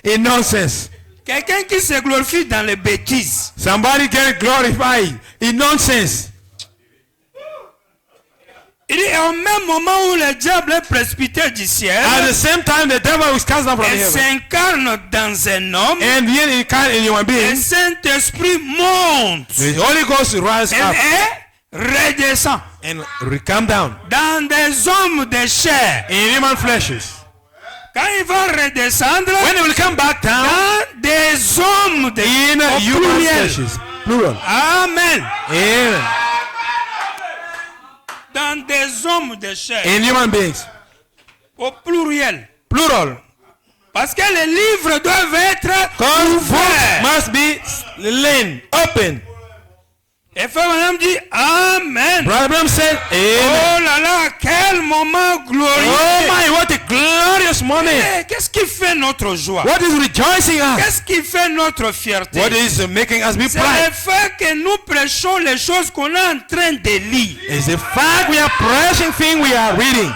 in nonsense. Quelqu'un qui se glorifie dans les bêtises. Somebody get glorified in nonsense. Il dit au même moment où le diable est précipité du ciel, At the same time, the devil was cast down from il heaven. s'incarne dans un homme, And then he can in human le being. Saint-Esprit monte The Holy Ghost rise up et redescend and come down dans des hommes de chair. in human fleshes. Quand il va redescendre When he will come back down dans des hommes de in au human pluriel. fleshes. Plural. Amen. Amen. Dans des hommes de chair. In human beings. Au pluriel. Plural. Parce que les livres doivent être Because books ouverts. must be laid open. Et Frère Branham dit Amen. Brother Branham said, Amen. Oh là là, quel moment glorieux. Oh my, what a glorious moment. Eh, qu'est-ce qui fait notre joie? What is rejoicing us? Qu'est-ce qui fait notre fierté? What is making us be C'est proud? le fait que nous prêchons les choses qu'on est en train de lire. It's the fact we are pressing things we are reading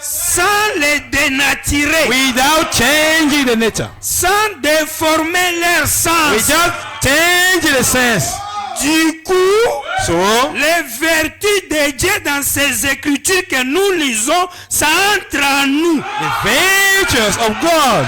Sans les dénaturer. without changing the nature. Sans déformer leur sens. Without changing the sense. Du coup, So, les vertus de Dieu dans ces écritures que nous lisons, ça entre en nous. the virtues of God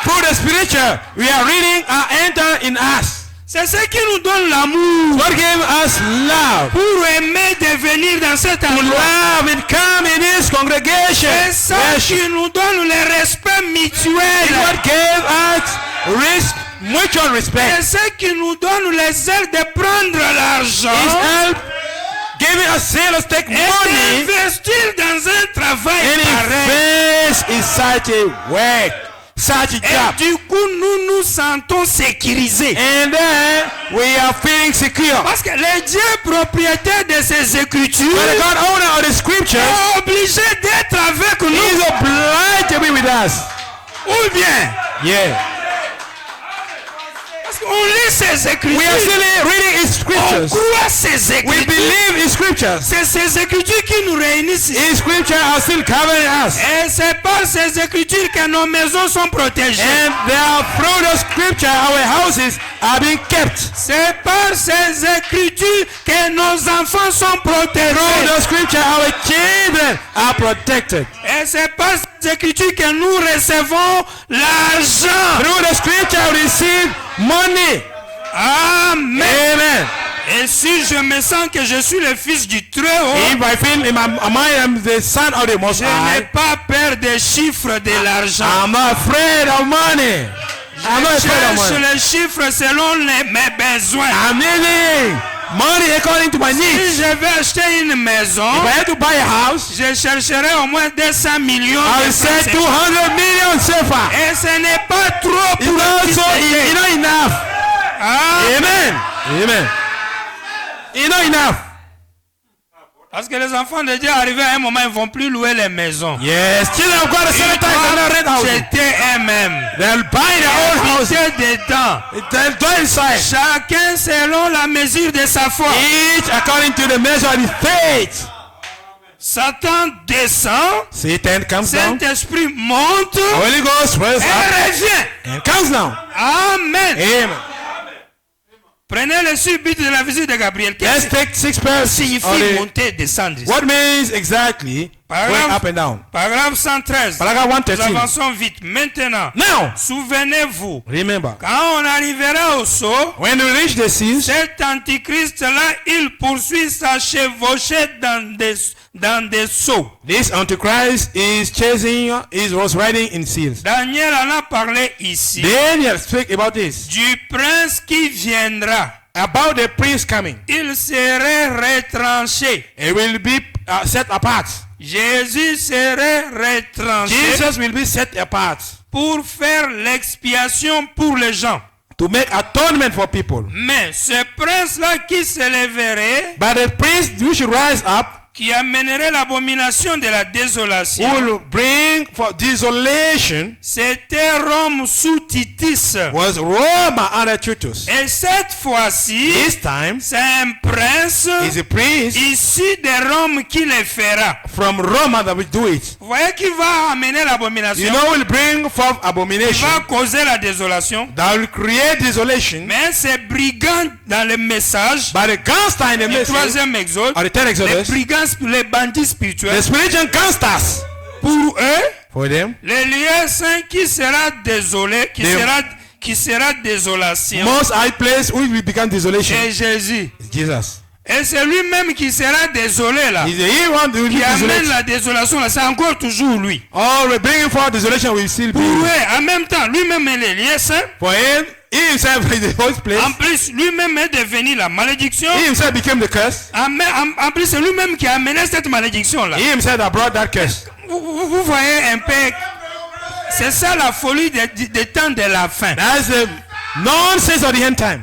through the spiritual we are reading are enter in us. C'est ce qui nous donne l'amour God gave us love. pour aimer de venir dans cet To endroit. love and come in His congregation. C'est ça qui nous donne le respect mutuel. God gave us mutual respect. C'est ce qui nous donne les ailes de prendre l'argent His help giving us zealous take et money d'investir dans un travail and pareil. invest in such a work, such a Et job. du coup, nous nous sentons sécurisés. And then we are feeling secure. Parce que le Dieu propriétaire de ces écritures But the God owner of the scriptures est obligé d'être avec is nous. obliged to be with us. Ou bien, Yeah. parce qu'on lit ces écritures, We are still reading His on scriptures. croit ces We écritures. believe in scriptures. C'est ces écritures qui nous réunissent ici. His scriptures are still covering us. Et c'est par ces écritures que nos maisons sont protégées. And they are through the scripture our houses are being kept. C'est par ces écritures que nos enfants sont Through protégés. the scripture our children are protected. Et c'est par ces écritures que nous recevons l'argent. Through the scripture we receive money. Amen. Amen. Et si je me sens que je suis le fils du Très-Haut, If I feel in my mind I'm the son of the Most je n'ai High, pas peur des chiffres de l'argent. I'm not afraid of money. I'm not Je afraid of cherche money. les chiffres selon mes besoins. I'm needing money according to my Si needs. je vais acheter une maison, If I have to buy a house, je chercherai au moins 200 millions I de will francs say CFA. 200 million sefer. Et ce n'est pas trop It's pour not un fils so, de Dieu. it's not enough. Ah, Amen. Amen. It's not enough. parce que les enfants de Dieu arrivés à un moment, ils ne vont plus louer les maisons. Yes, children of God, Ils sometimes cannot rent doivent houses. jeter eux-mêmes. They'll buy their own house. Habiter dedans. They'll go inside. Chacun selon la mesure de sa foi. Each according to the measure of his faith. Satan descend, Satan comes down. Saint-Esprit monte Holy Ghost rose et up revient. and comes down. Amen. Amen. Prenez le subit de la visite de Gabriel. Let's Qu'est-ce que take 6 pairs. signifie monter et descendre? What means exactly going Paragraphe, up and down? paragraphe 113. Paragraph Nous 113. avançons vite. Maintenant, Now, souvenez-vous, remember, quand on arrivera au saut, when we reach the seas, cet antichrist-là, il poursuit sa chevauchée dans des seaux. this Antichrist is was riding in seals. Daniel en a parlé ici. Daniel speak about this. Du prince qui viendra. About the prince coming. Il serait retranché. It will be set apart. Jésus serait retranché Jesus will be set apart pour faire l'expiation pour les gens. to make atonement for people. Mais ce prince-là qui s'élèverait, But the prince which rise up qui amènerait l'abomination de la désolation, will bring for desolation c'était Rome sous Titus. was Roma under Titus. Et cette fois-ci, This time c'est un prince is a prince issu de Rome qui le fera. from Roma that will do it. Vous voyez qui va amener l'abomination, You know, will bring forth qui abomination va causer la désolation. that will create desolation. Mais ces brigands dans le message, But the gangster in the le message, troisième exode, or the third les Exodus, brigands, les bandits the spirituels, spiritual gangsters, pour eux, for them, le lieu saint qui sera désolé, They- qui sera désolation, most high place will become desolation. c'est Jésus. Jesus. Et c'est lui-même qui sera désolé là. He's the one who will be Qui amène desolate. la désolation là, c'est encore toujours lui. All the bringing forth desolation will still Pour be. eux, en même temps, lui-même est le lieu saint. For him, he himself is the first place. En plus, lui-même est devenu la malédiction. He himself became the curse. En plus, c'est lui-même qui a amené cette malédiction là. He himself that brought that curse. Vous voyez un peu, c'est ça la folie des temps de la fin. That's the nonsense of the end time.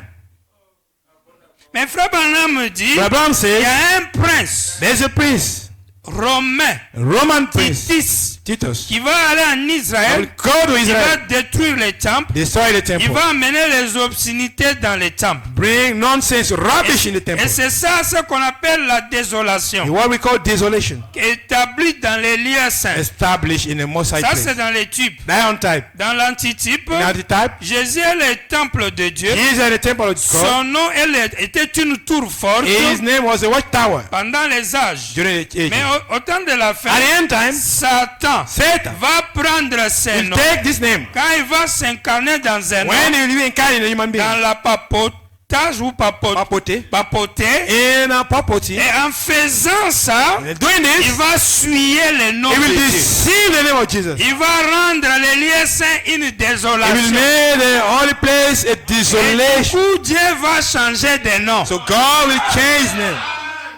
Mais Frère Branham me dit, Abraham il y says, a un prince there's a prince, romain, Roman prince, Titus, Titus, qui va aller en that Israël, will go to il va Israel, détruire les temples, destroy the il temple, va amener les obscénités dans les temples. bring nonsense, rubbish in the temple. Et c'est ça ce qu'on appelle la désolation, What we call desolation, établie dans les lieux saints. established in a most high Ça place. c'est dans les types. Dion type. Dans l'antitype, In antitype, Jésus est le temple de Dieu. he is at the temple of God. Son nom était une tour forte His name was a watchtower pendant les âges. during the age. Mais au temps de la fin, At the end time, Satan Satan va prendre ce will nom. take this name. Quand il va s'incarner dans un When homme, he will be incarnate in a human being, dans la papotage ou papoter, in a property, et en faisant ça, and doing il this, va souiller le nom he de will Dieu. deceive the name of Jesus. Il va rendre les lieux saints une He will désolation. make the holy place a Et du desolation. coup, Dieu va changer de nom. So God will change his name.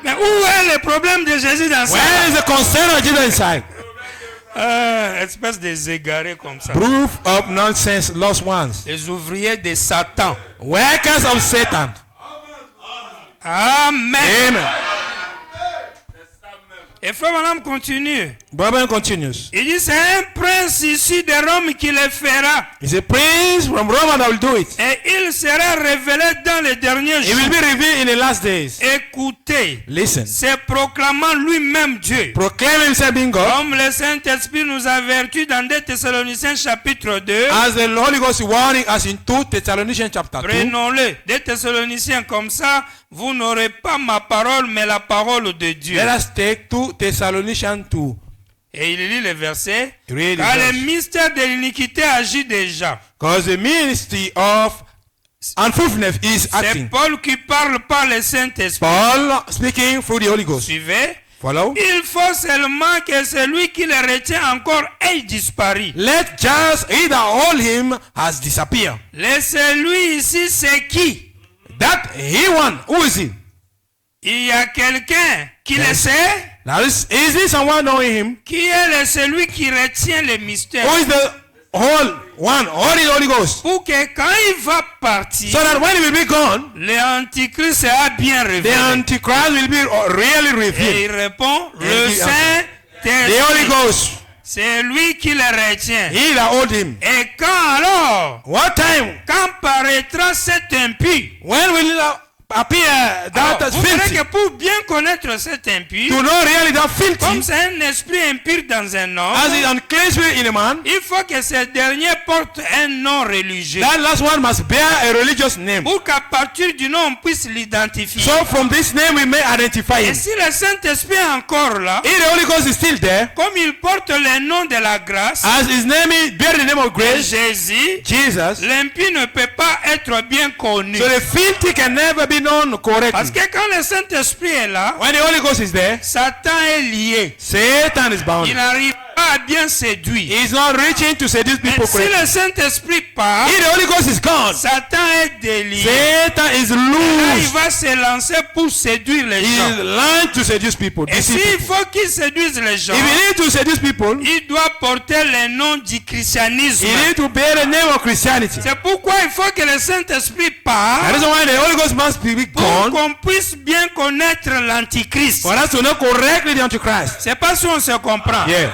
Mais où est le problème de Jésus dans ça? Where is the concern of Jesus inside? Espèce des égarés comme ça. Proof of nonsense, lost ones. Les ouvriers de Satan. Workers of Satan. Amen. Amen. Et Frère Branham continue. Bible continues. Il dit c'est un prince issu de Rome qui le fera. He's a prince from Rome that will do it. Et il sera révélé dans les derniers He will jours. be revealed in the last days. Écoutez, Listen. c'est proclamant lui-même Dieu. Proclaim himself being God. Comme le Saint-Esprit nous avertit dans 2 Thessaloniciens chapitre 2. As the Holy Ghost warning us in 2 Thessalonians chapter 2. Prenons-le. 2 Thessaloniciens comme ça, vous n'aurez pas ma parole, mais la parole de Dieu. Let us take 2 Thessalonians 2. Et il lit le verset. Read the Car verse. le mystère de l'iniquité agit déjà. Because the ministry of unfruitfulness is C'est acting. Paul qui parle par le Saint-Esprit. Paul speaking through the Holy Ghost. Suivez. Follow. Il faut seulement que celui qui le retient encore ait disparu. Let just he that hold him has disappeared. Le celui ici, c'est qui? That he one. Who is he? Il y a quelqu'un qui le Yes. sait? Now is there someone knowing him? Qui est celui qui retient le mystère? Who is the whole one holding the Holy Ghost? Pour que quand il va partir, So that when he will be gone, l'Antichrist sera bien the révélé. Antichrist will be really Et revealed. il répond, Et le il- The Holy Saint-Esprit. Ghost. C'est lui qui le retient. He that hold him. Et quand alors, What time? quand paraîtra cet impie? When will it appear that Alors, is vous verrez filthy? que pour bien connaître cet impie, To know really that comme filthy, c'est un esprit impur dans un as homme, is unclean spirit in a man, il faut que ce dernier porte un nom religieux. that last one must bear a religious name. Pour qu'à partir du nom, on puisse l'identifier. So from this name we may identify Et him. si le Saint-Esprit est encore là, If the Holy Ghost is still there, comme il porte le nom de la grâce, as his name is bear the name of grace, Jésus, Jesus, l'impie ne peut pas être bien connu. so the filthy can never be known correctly. Parce que quand le Saint-Esprit est là, When the Holy Ghost is there, Satan est lié. Satan is bound. Il n'arrive pas bien séduire. He's not reaching to seduce Mais people si correctly. le Saint-Esprit part, If the Holy Ghost is gone, Satan est délié. Satan is Là, il loose. va se lancer pour séduire les He's gens. learned to seduce people. Et Deceive s'il people. faut qu'il séduise les gens, If you need to seduce people, il doit porter le nom du christianisme. you need to bear the name of Christianity. C'est pourquoi il faut que le Saint-Esprit That parte is why the Holy Ghost must be pour gone qu'on puisse bien connaître l'Antichrist. for us to know correctly the Antichrist. C'est pas si on se comprend. Yeah.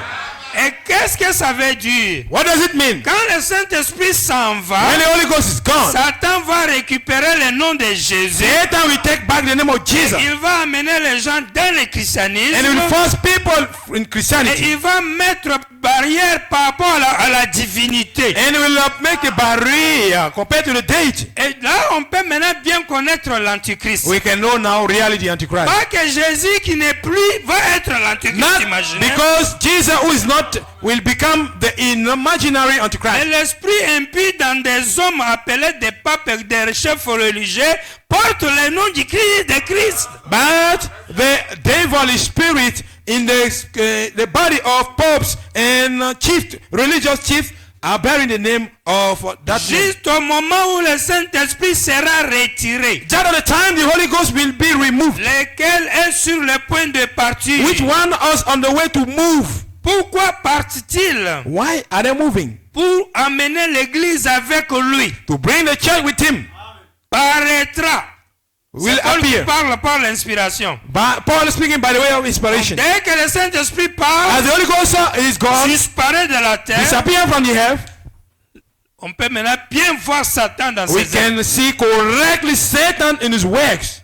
Et qu'est-ce que ça veut dire? What does it mean? Quand le Saint-Esprit s'en va, When the Holy Ghost is gone, Satan va récupérer le nom de Jésus. Satan will take back the name of Jesus Il va amener les gens dans le and he will christianisme. force people in Et Christianity il va mettre barrière par rapport à la divinité. and he will make a barrier compared to the deity. Et là, on peut maintenant bien connaître l'Antichrist. We can know now really the Antichrist. Pas que Jésus qui n'est plus va être l'Antichrist Not imaginaire. because Jesus who is not will become the imaginary Et Antichrist. l'esprit impie dans des hommes appelés des papes et des chefs religieux porte le nom du Christ, de Christ. But the devilish spirit in the body of popes and religious chiefs are bearing the name of that name. Juste au moment où le Saint-Esprit sera retiré, Just at the time the Holy Ghost will be removed, lequel est sur le point de partir. which one is on the way to move. Pourquoi part-il? Why are they moving? Pour amener l'église avec lui. To bring the church with him. Paraîtra. Will C'est Paul qui appear. parle par l'inspiration. Paul is speaking by the way of inspiration. Dès que le Saint-Esprit part, As the Holy Ghost is gone, disparaît de la terre, disappear from the earth, on peut maintenant bien voir Satan dans we ses œuvres. can see correctly Satan in his works.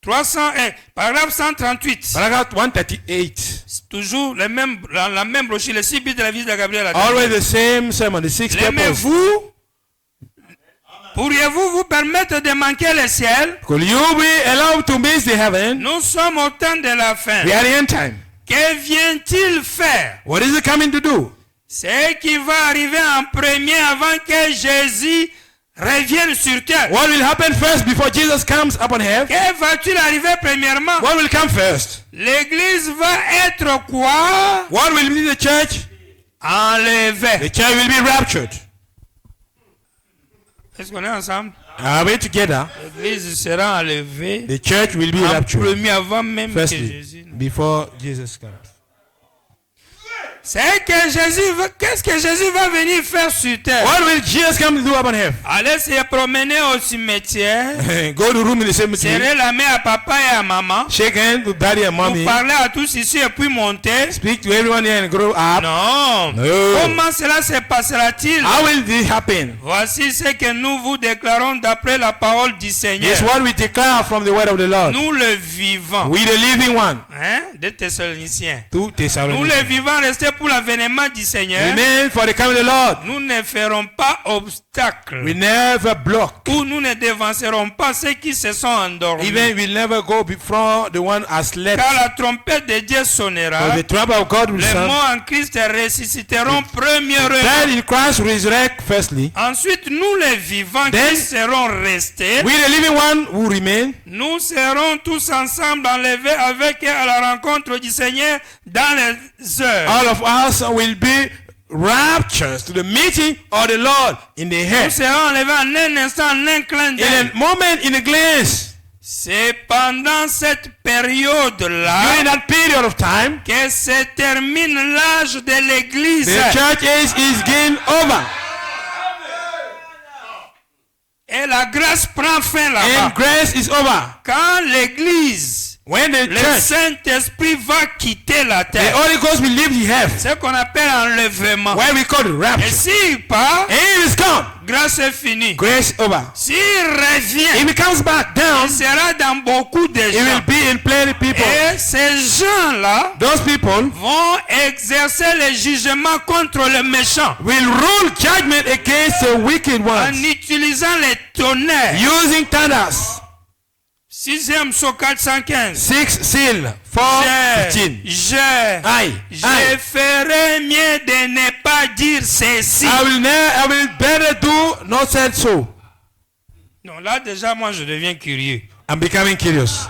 301, paragraphe 138. Paragraph 138. C'est toujours la même brochure, le 6 bits de la visite de Gabriel. Always the same sermon, the six purposes. L'aimez-vous? Pourriez-vous vous permettre de manquer le ciel? Could you be allowed to miss the heaven? Nous sommes au temps de la fin. We are the end time. Que vient-il faire? What is it coming to do? C'est qui va arriver en premier avant que Jésus revienne sur terre. What will happen first before Jesus comes upon earth? Que va-t-il arriver premièrement? What will come first? L'église va être quoi? What will be the church? Enlevée. The church will be raptured. Est-ce qu'on est ensemble? Are we together? L'église sera enlevée The church will be en raptured. premier avant même que Firstly, Jésus. before Jesus comes. C'est que qu'est-ce que Jésus va venir faire sur terre? What will Jesus come to do upon earth? Aller se promener au cimetière, Go to room in the cemetery, serrer la main à papa et à maman, shake hands to daddy and pour mommy, parler à tous ici et puis monter. speak to everyone here and grow up. Non. No. Comment cela se passera-t-il? How will this happen? Voici ce que nous vous déclarons d'après la parole du Seigneur. It's what we declare from the word of the Lord. Nous le vivons. We the living one. Hein? De Thessaloniciens. 2 Nous Thessalonians. le vivons restés pour l'avènement du Seigneur. Remain for the coming of the Lord. Nous ne ferons pas obstacle. We never block. Ou nous ne dévancerons pas ceux qui se sont endormis. Even we never go before the one has slept. Car la trompette de Dieu sonnera. For the trumpet of God will Les sound. morts en Christ ressusciteront premièrement. Then in Christ resurrect firstly. Ensuite, nous les vivants Then- qui serons restés, We the living one who remain. nous serons tous ensemble enlevés avec eux à la rencontre du Seigneur dans les heures. All of us will be raptured to the meeting of the Lord in the Nous head. serons enlevés en un instant, en un clin In d'œil. a moment, in a glance. C'est pendant cette période-là During that period of time, que se termine l'âge de l'Église. the church age is game over. Et la grâce prend fin là-bas. And grace is over. Quand l'Église, When the le church, Saint-Esprit va quitter la the terre, Holy Ghost will leave the earth. c'est ce qu'on appelle enlèvement. Where we call it Et rapture. s'il part, And it is gone. grâce est finie. Grace over. S'il revient, If it comes back down, il sera dans beaucoup de it will gens. be in plenty people. Et ces gens-là Those people vont exercer le jugement contre le méchant will rule judgment against the wicked en ones utilisant les tonnerres. using thunders. 6e saut 415. 6 seal 4:15. Je ferai mieux de ne pas dire ceci. I will better do not said so. Non, là déjà moi je deviens curieux. I'm becoming curious.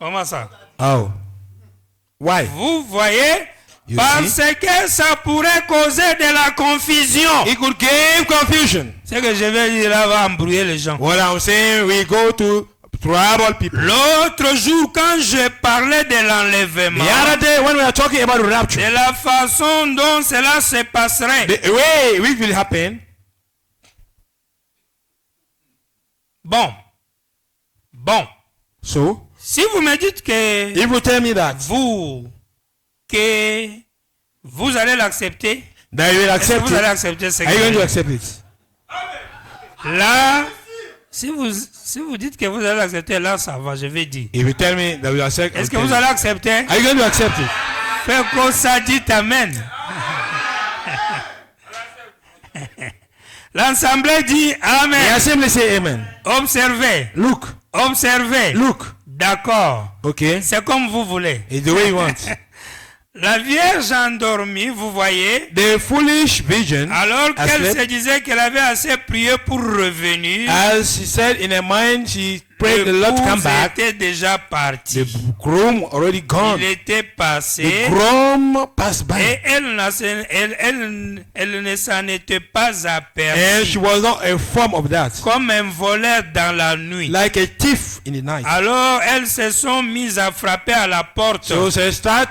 Comment ça? Oh. Why? Vous voyez? You Parce see? que ça pourrait causer de la confusion. It could give confusion. Ce que je vais dire là va embrouiller les gens. What I'm saying, we go to trouble people. L'autre jour, quand je parlais de l'enlèvement, The other day, when we are talking about rapture, de la façon dont cela se passerait. the way it will happen. Bon. So, Si vous me dites que if you tell me that vous allez l'accepter, you will est-ce que accept vous allez it, accepter ce are you going to que accept it? là, si vous dites que vous allez l'accepter, là, ça va, je vais dire. If you tell me that you accept, Est-ce que vous allez accepter? are you going to accept it? Fais comme ça, dit Amen. L'ensemble dit The Amen. assembly say amen. Observez. Look, Observez. look. D'accord. Okay, C'est comme vous voulez. it's the way you want. La Vierge endormie, vous voyez, The foolish virgin, alors qu'elle asleep, se disait qu'elle avait assez prié pour revenir, as she said in her mind, she prayed the Lord to come l'épouse back. était déjà parti. The groom already gone. Il était passé The groom passed by, et elle ne s'en était pas and she aperçue was not informed of that. comme un voleur dans la nuit. Like a thief in the night. Alors elles se sont mises à frapper à la porte. So she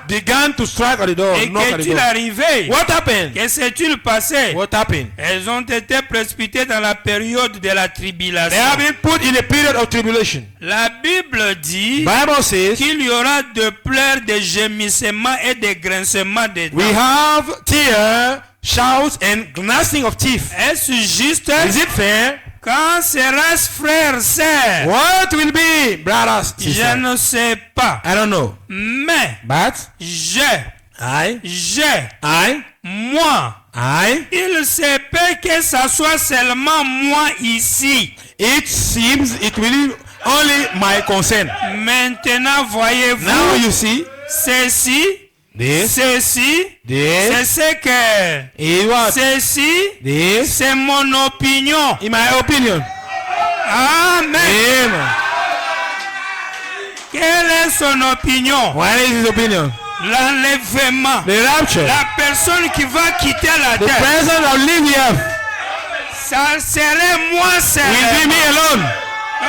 began to strike at the door, Et knock at the qu'est-il door. arrivé? What happened? Que s'est-il passé? What happened? Elles ont été précipitées dans la période de la They tribulation. have been put in a period of tribulation. La Bible dit Bible says qu'il y aura de pleurs, de gémissements et de grincements de we dents. have tears, shouts, and gnashing of teeth. Est-ce juste? Is it fair? Quand sera-ce, frère, sœur? What will be, brothers, Je sisters? ne sais pas. I don't know. Mais But I, moi, il se peut que ça soit seulement moi ici. it seems it will be only my concern. Maintenant, Now voyez-vous, you see ceci, this, c'est this, ce que, is what? ceci, This, c'est mon opinion. in my opinion. Amen. Amen. Quelle est son opinion? What is his opinion? L'enlèvement. The rapture. La personne qui va quitter la The terre. person that will leave the earth Ça serait moi seul. will be me alone.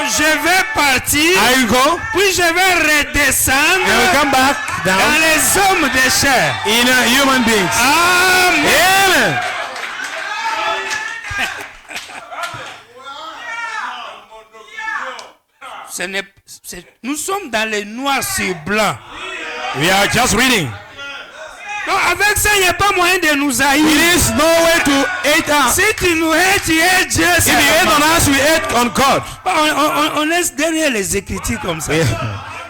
Je vais partir, I will go puis je vais redescendre and will come back dans down les hommes de chair. in human beings. Amen. Amen. Nous sommes dans les noirs sur blanc. We are just reading. Donc avec ça, il n'y a pas moyen de nous haïr. There is no way to hate us. Si tu nous hais, tu hais Dieu. If you hate on us, we hate on God. On laisse derrière les Écritures comme ça. Yeah.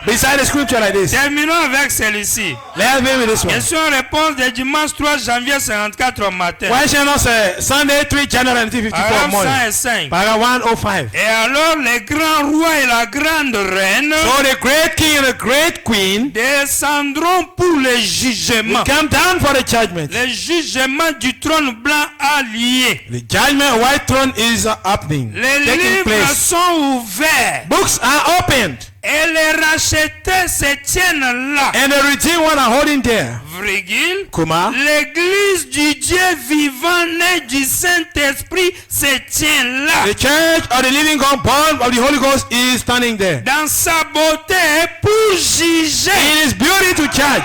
Beside the scripture like this. Terminons avec celui-ci. Let's be with this one. Question-réponse de dimanche 3 janvier 54 au matin. Question answer Sunday 3 January 1954 Paragraphe morning. 105. Paragraph 105. Et alors les grands rois et la grande reine So the great king and the great queen descendront pour le jugement. will come down for the judgment. Le jugement du trône blanc a lié. The judgment white throne is happening, Les taking livres place. sont ouverts. Books are opened, Et les rachetés se tiennent là. and the redeemed one are holding there. Virgule. Kuma. L'église du Dieu vivant né du Saint-Esprit se tient là. The church of the living God, born of the Holy Ghost, is standing there. Dans sa beauté pour juger. In his beauty to judge.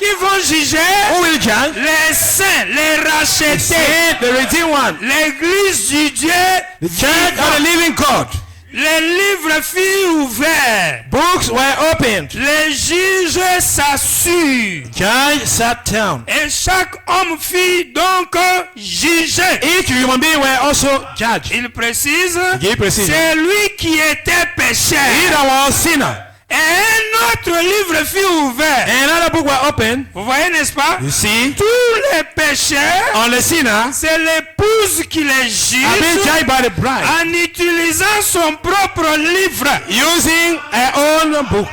Qui vont juger? Who will judge? Les saints, les rachetés. Saint, the redeemed one. L'église du Dieu The church of the living God. Les livres furent ouverts. Books were opened. Les juges s'assurent. Judge sat down. Et chaque homme fut donc jugé. Each human being were also judged. Il précise, Il précise. c'est lui qui était pécheur. He that was sinner. Et un autre livre fut ouvert. Another book were opened. Vous voyez, n'est-ce pas? You see, Tous les pécheurs, on the sinner c'est l'épouse qui les are being juge judged by the bride en utilisant son propre livre. using her own book.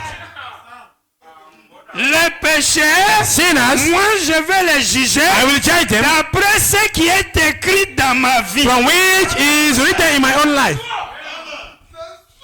Les pécheurs, Sinners, moi je vais les juger I will judge them d'après ce qui est écrit dans ma vie. from which is written in my own life.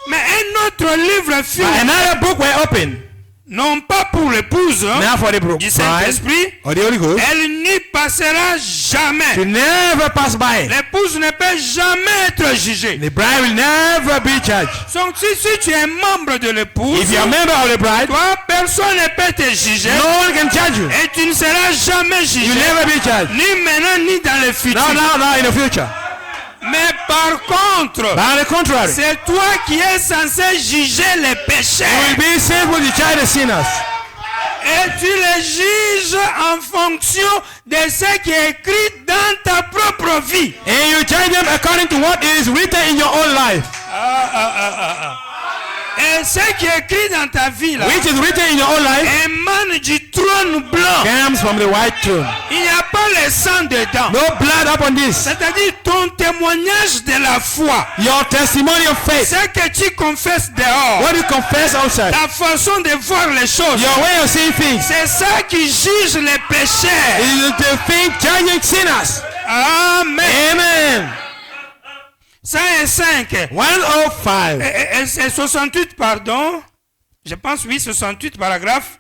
Mais un autre livre fut But another book were opened. non pas pour l'épouse Now for the du bride Saint-Esprit, or the Holy Ghost, elle n'y passera jamais. to never pass by. L'épouse ne peut jamais être jugée. The bride will never be judged. Donc si tu es membre de l'épouse, If you are a member of the bride, toi, personne ne peut te juger. no one can judge you. Et tu ne seras jamais jugé. You will never be judged. Ni maintenant, ni dans le futur. No, in the future. Mais par contre, But on the contrary, c'est toi qui es censé juger les péchés. you will be saved with the child of sinners. Et tu les juges en fonction de ce qui est écrit dans ta propre vie. And you judge them according to what is written in your own life. Et ce qui est écrit dans ta vie là, Which is written in your own life émane du trône blanc. comes from the white throne. Il n'y a pas le sang dedans. No blood upon this. C'est-à-dire ton témoignage de la foi. Your testimony of faith. Ce que tu confesses dehors. What you confess outside. Ta façon de voir les choses. Your way of seeing things. C'est ça qui juge les péchés. Is the thing judging sinners. Amen. Amen. 105. 105. Et 68, pardon. Je pense, oui, 68 paragraphe.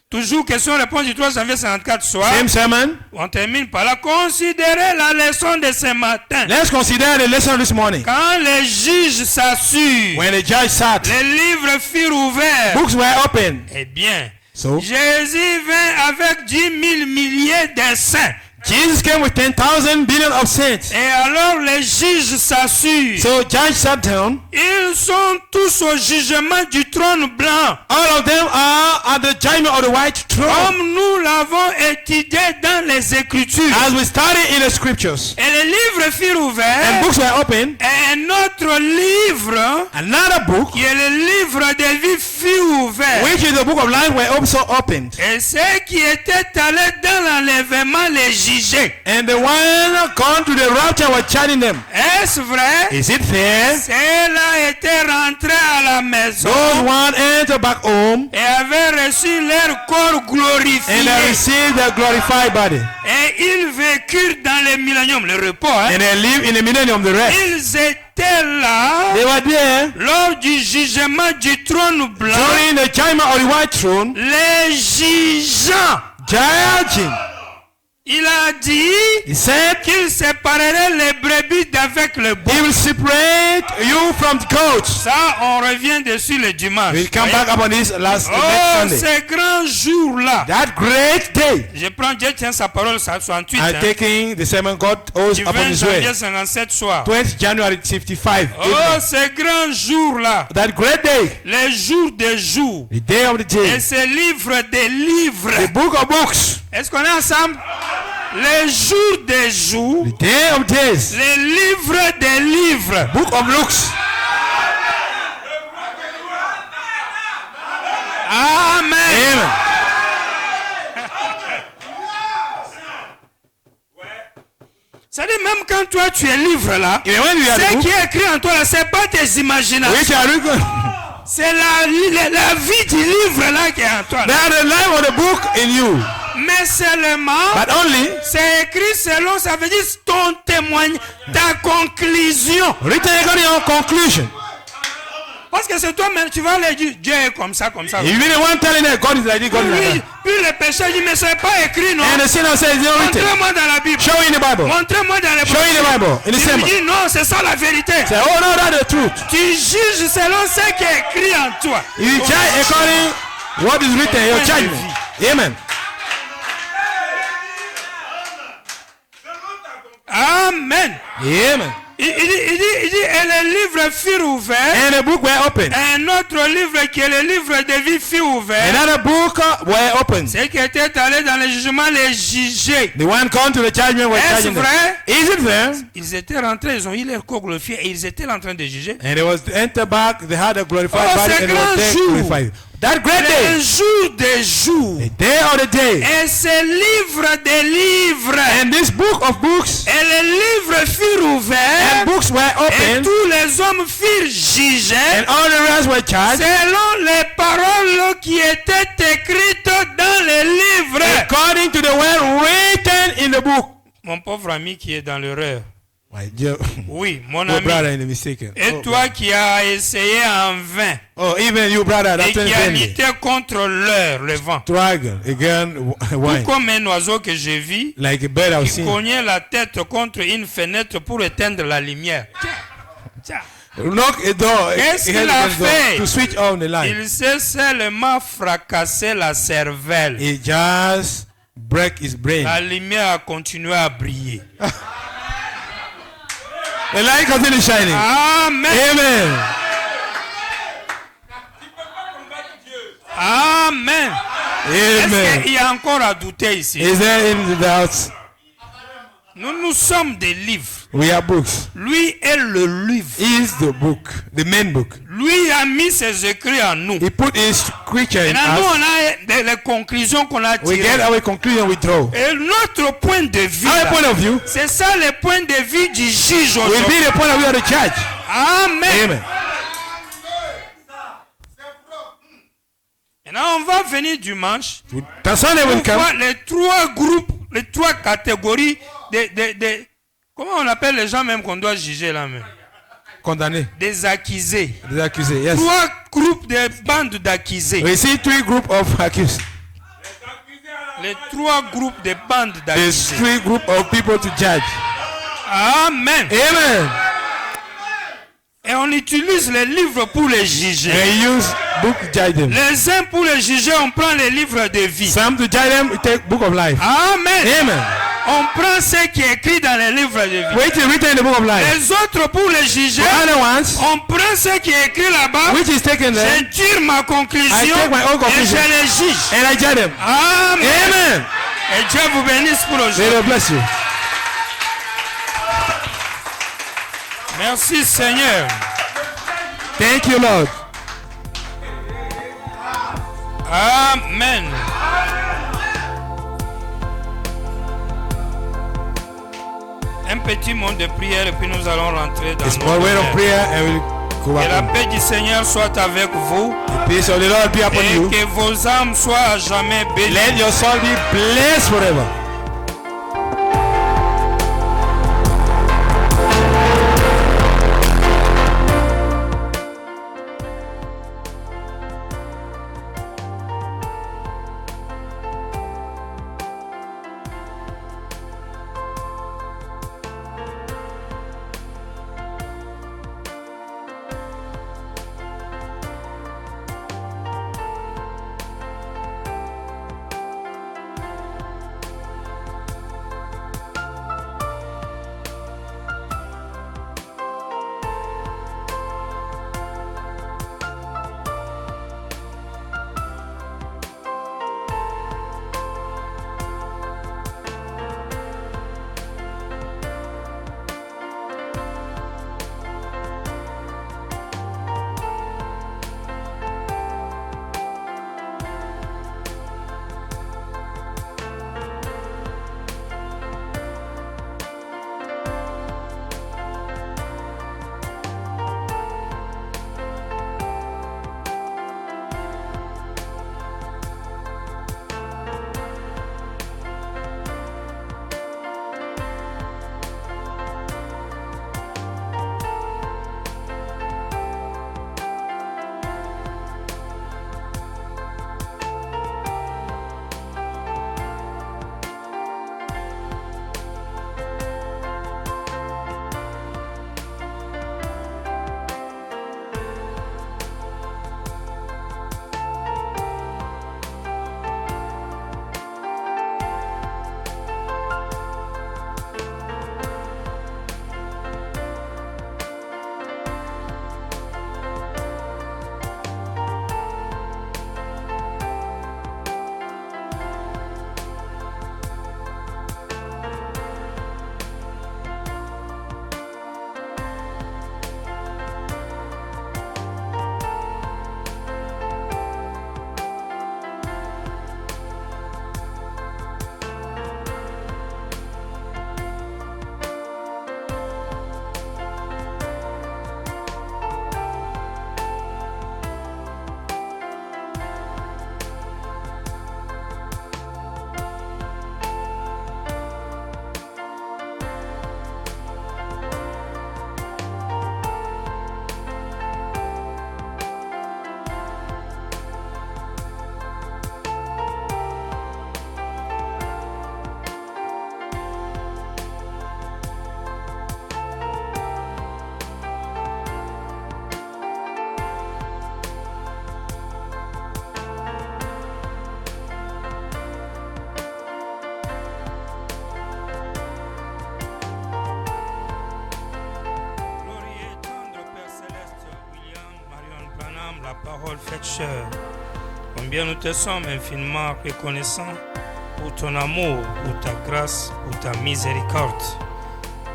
Toujours question-réponse du 3 janvier 54 soir. Same sermon. On termine par là. Considérez la leçon de ce matin. Let's consider the lesson this morning. Quand les juges s'assurent, When the judge sat, les livres furent ouverts. books were open. Eh bien, So Jésus vint avec 10 000 milliers de saints. Jesus came with 10,000 billion of saints. Et alors les juges s'assurent. So judge sat down. Ils sont tous au jugement du trône blanc. All of them are at the judgment of the white throne. Comme nous l'avons étudié dans les Écritures. As we study in the scriptures. Et les livres furent ouverts. And books were open. Et un autre livre, Another book, qui est le livre de vie, fut ouvert. which is the book of life, were also opened. Et ceux qui étaient allés dans l'enlèvement les jugeaient. And the one gone to the rapture were charging them. Est-ce vrai? Is it fair? Ceux-là étaient rentrés à la maison. Those one entered back home Et avaient reçu leur corps glorifié. and they received their glorified body. Et ils vécurent dans le millénium, le repos. And they live in the millennium, the rest. Ils étaient là They were there lors du jugement du trône blanc, during the judgment of the white throne, les jugeants. judging. Il a dit He said, qu'il séparerait les brebis d'avec le bouc. He will separate you from the goats. Ça, on revient dessus le dimanche. We'll come back upon this next Oh, Sunday. ce grand jour-là. That great day. Je prends, Dieu tient sa parole, 68. I'm taking the sermon God owes Du upon 20 his way. janvier 57 soir. 20th January 55. Oh, ce grand jour-là. That great day. Le jour des jours. The day of the Et day. ce livre des livres. The book of books. Est-ce qu'on est ensemble? Les jours des jours. The day of days. Les livres des livres. Book of looks. Amen. Amen. C'est-à-dire même quand toi tu es livre là, Even when you are the ce qui book, est écrit en toi là, c'est pas tes which imaginations. are written, C'est la vie du livre là qui est en toi. they are the life of the book in you. Mais seulement, But only c'est écrit selon, ça veut dire ton témoignage, ta conclusion. written according to your conclusion. Parce que c'est toi-même, tu vas aller dire, Dieu est comme ça, comme ça. If you really want telling that God is like this, God is like that. Puis le pécheur dit, mais c'est pas écrit, non? And the sinner says, it's not written. Montrez-moi dans la Bible. Show in the Bible. Montrez-moi dans la Show in the Bible. In the Tu lui sermon. dis, non, c'est ça la vérité. Say, oh no, that's the truth. Tu juges selon ce qui est écrit en toi. If you judge according what is written, your judgment. Amen. Amen. Amen. Il dit, et les livres furent ouverts. And the book were open. Un autre livre qui est le livre de vie fut ouvert. Another book were open. Ceux qui étaient allés dans le jugement les jugeaient. The one come to the judgment were Est-ce judging them. vrai? Is it there? Ils étaient rentrés, ils ont eu leur corps glorifié et ils étaient en train de juger. And they was enter back, they had a glorified Oh, body c'est and they grand were there jour. glorified. That great Le day, jour des jours. the day of the day. Et ce livre des livres. And this book of books Et les livres furent ouverts. and books were Et open, tous les hommes furent jugés. and all the rest were charged Selon les paroles qui étaient écrites dans les livres. according to the word written in the book. Mon pauvre ami qui est dans l'erreur. My dear, Oui, mon your ami. brother in the mistaken. Et toi qui as essayé en vain Oh, even you brother et that qui as turns lutté contre l'heure, le vent. struggle again, Tout wine. comme un oiseau que j'ai vu Like a bird I've qui seen. cognait la tête contre une fenêtre pour éteindre la lumière. Knock a door, Qu'est-ce a qu'il a door fait? to switch on the light. Il s'est seulement fracassé la cervelle. He just break his brain. La lumière a continué à briller. The light continues shining. Amen. Amen. Amen. Est-ce Amen. qu'il y a encore à douter ici? Is there any doubt? Nous sommes des livres. We are books. Lui est le livre. He is the book, the main book. Lui a mis ses écrits en nous. He put his creature in Maintenant, nous, us. on a les conclusions qu'on a We get tirées. our conclusion, we draw. Et notre point de vue, Our là, point of view c'est ça le point de vue du juge will aujourd'hui. be the point of view of the church. Amen. Amen. Maintenant, on va venir dimanche The Sunday will pour voir come. les trois groupes, les trois catégories de comment on appelle les gens même qu'on doit juger là même? Condamné. Des accusés. The accusé, yes. Trois groupes de bandes d'accusés. We see three groups of accused. Les trois groupes de bandes There's d'accusés. three groups of people to judge. Amen. Amen. Et on utilise les livres pour les juger. And use book to judge them. Les uns pour les juger, on prend les livres de vie. Some to judge them, we take book of life. Amen. Amen. On prend ce qui est écrit dans les livres de vie. Which is written in the book of life. Les autres pour les juger, The other ones, on prend ce qui est écrit là-bas. which is taken there, Je tire ma conclusion I take my own et conclusion. je les juge. and I judge them. Amen. Amen. Et Dieu vous bénisse pour May aujourd'hui. God bless you. Merci Seigneur. Thank you, Lord. Amen. Un petit mot de prière et puis nous allons rentrer dans It's notre one word of prière. prayer and we'll go Que la back. paix du Seigneur soit avec vous The peace of the Lord be upon et you. que vos âmes soient à jamais bénies. Let your soul be blessed forever. parole faite chair. Combien nous te sommes infiniment reconnaissants pour ton amour, pour ta grâce, pour ta miséricorde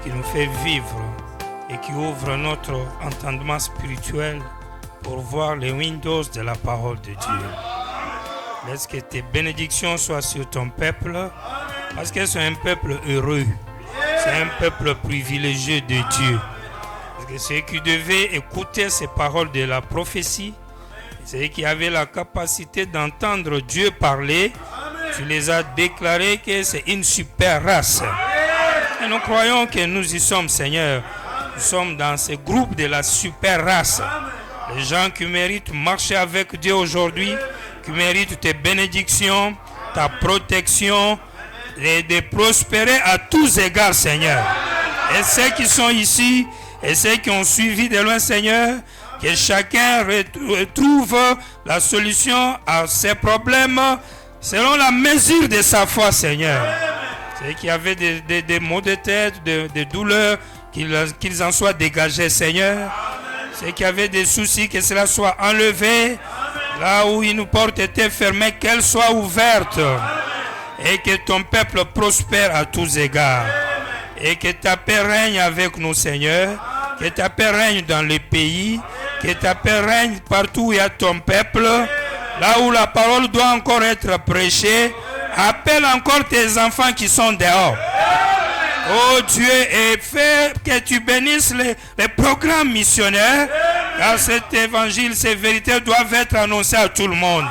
qui nous fait vivre et qui ouvre notre entendement spirituel pour voir les windows de la parole de Dieu. Laisse que tes bénédictions soient sur ton peuple, parce que c'est un peuple heureux, c'est un peuple privilégié de Dieu. Parce que ceux qui devaient écouter ces paroles de la prophétie, ceux qui avaient la capacité d'entendre Dieu parler, tu les as déclarés que c'est une super race. Et nous croyons que nous y sommes, Seigneur. Nous sommes dans ce groupe de la super race. Les gens qui méritent marcher avec Dieu aujourd'hui, qui méritent tes bénédictions, ta protection, et de prospérer à tous égards, Seigneur. Et ceux qui sont ici, et ceux qui ont suivi de loin, Seigneur, que chacun retrouve la solution à ses problèmes selon la mesure de sa foi, Seigneur. Ceux qui avaient des maux de tête, des douleurs, qu'ils en soient dégagés, Seigneur. Ceux qui avaient des soucis, que cela soit enlevé. Là où une porte était fermée, qu'elle soit ouverte. Et que ton peuple prospère à tous égards. Et que ta paix règne avec nous, Seigneur. Que ta paix règne dans les pays. Que ta paix règne partout où il y a ton peuple. Là où la parole doit encore être prêchée. Appelle encore tes enfants qui sont dehors. Oh Dieu, et fais que tu bénisses les programmes missionnaires, car cet évangile, ces vérités doivent être annoncées à tout le monde.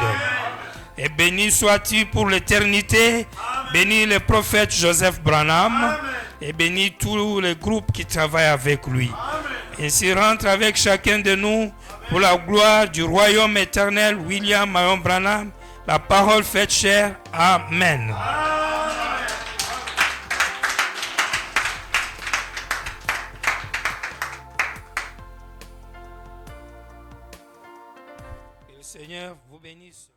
Et béni sois-tu pour l'éternité, bénis le prophète Joseph Branham, et bénis tous les groupes qui travaillent avec lui. Ainsi rentre avec chacun de nous pour la gloire du royaume éternel, William Marion Branham, la parole faite chair. Amen. Que le Seigneur vous bénisse.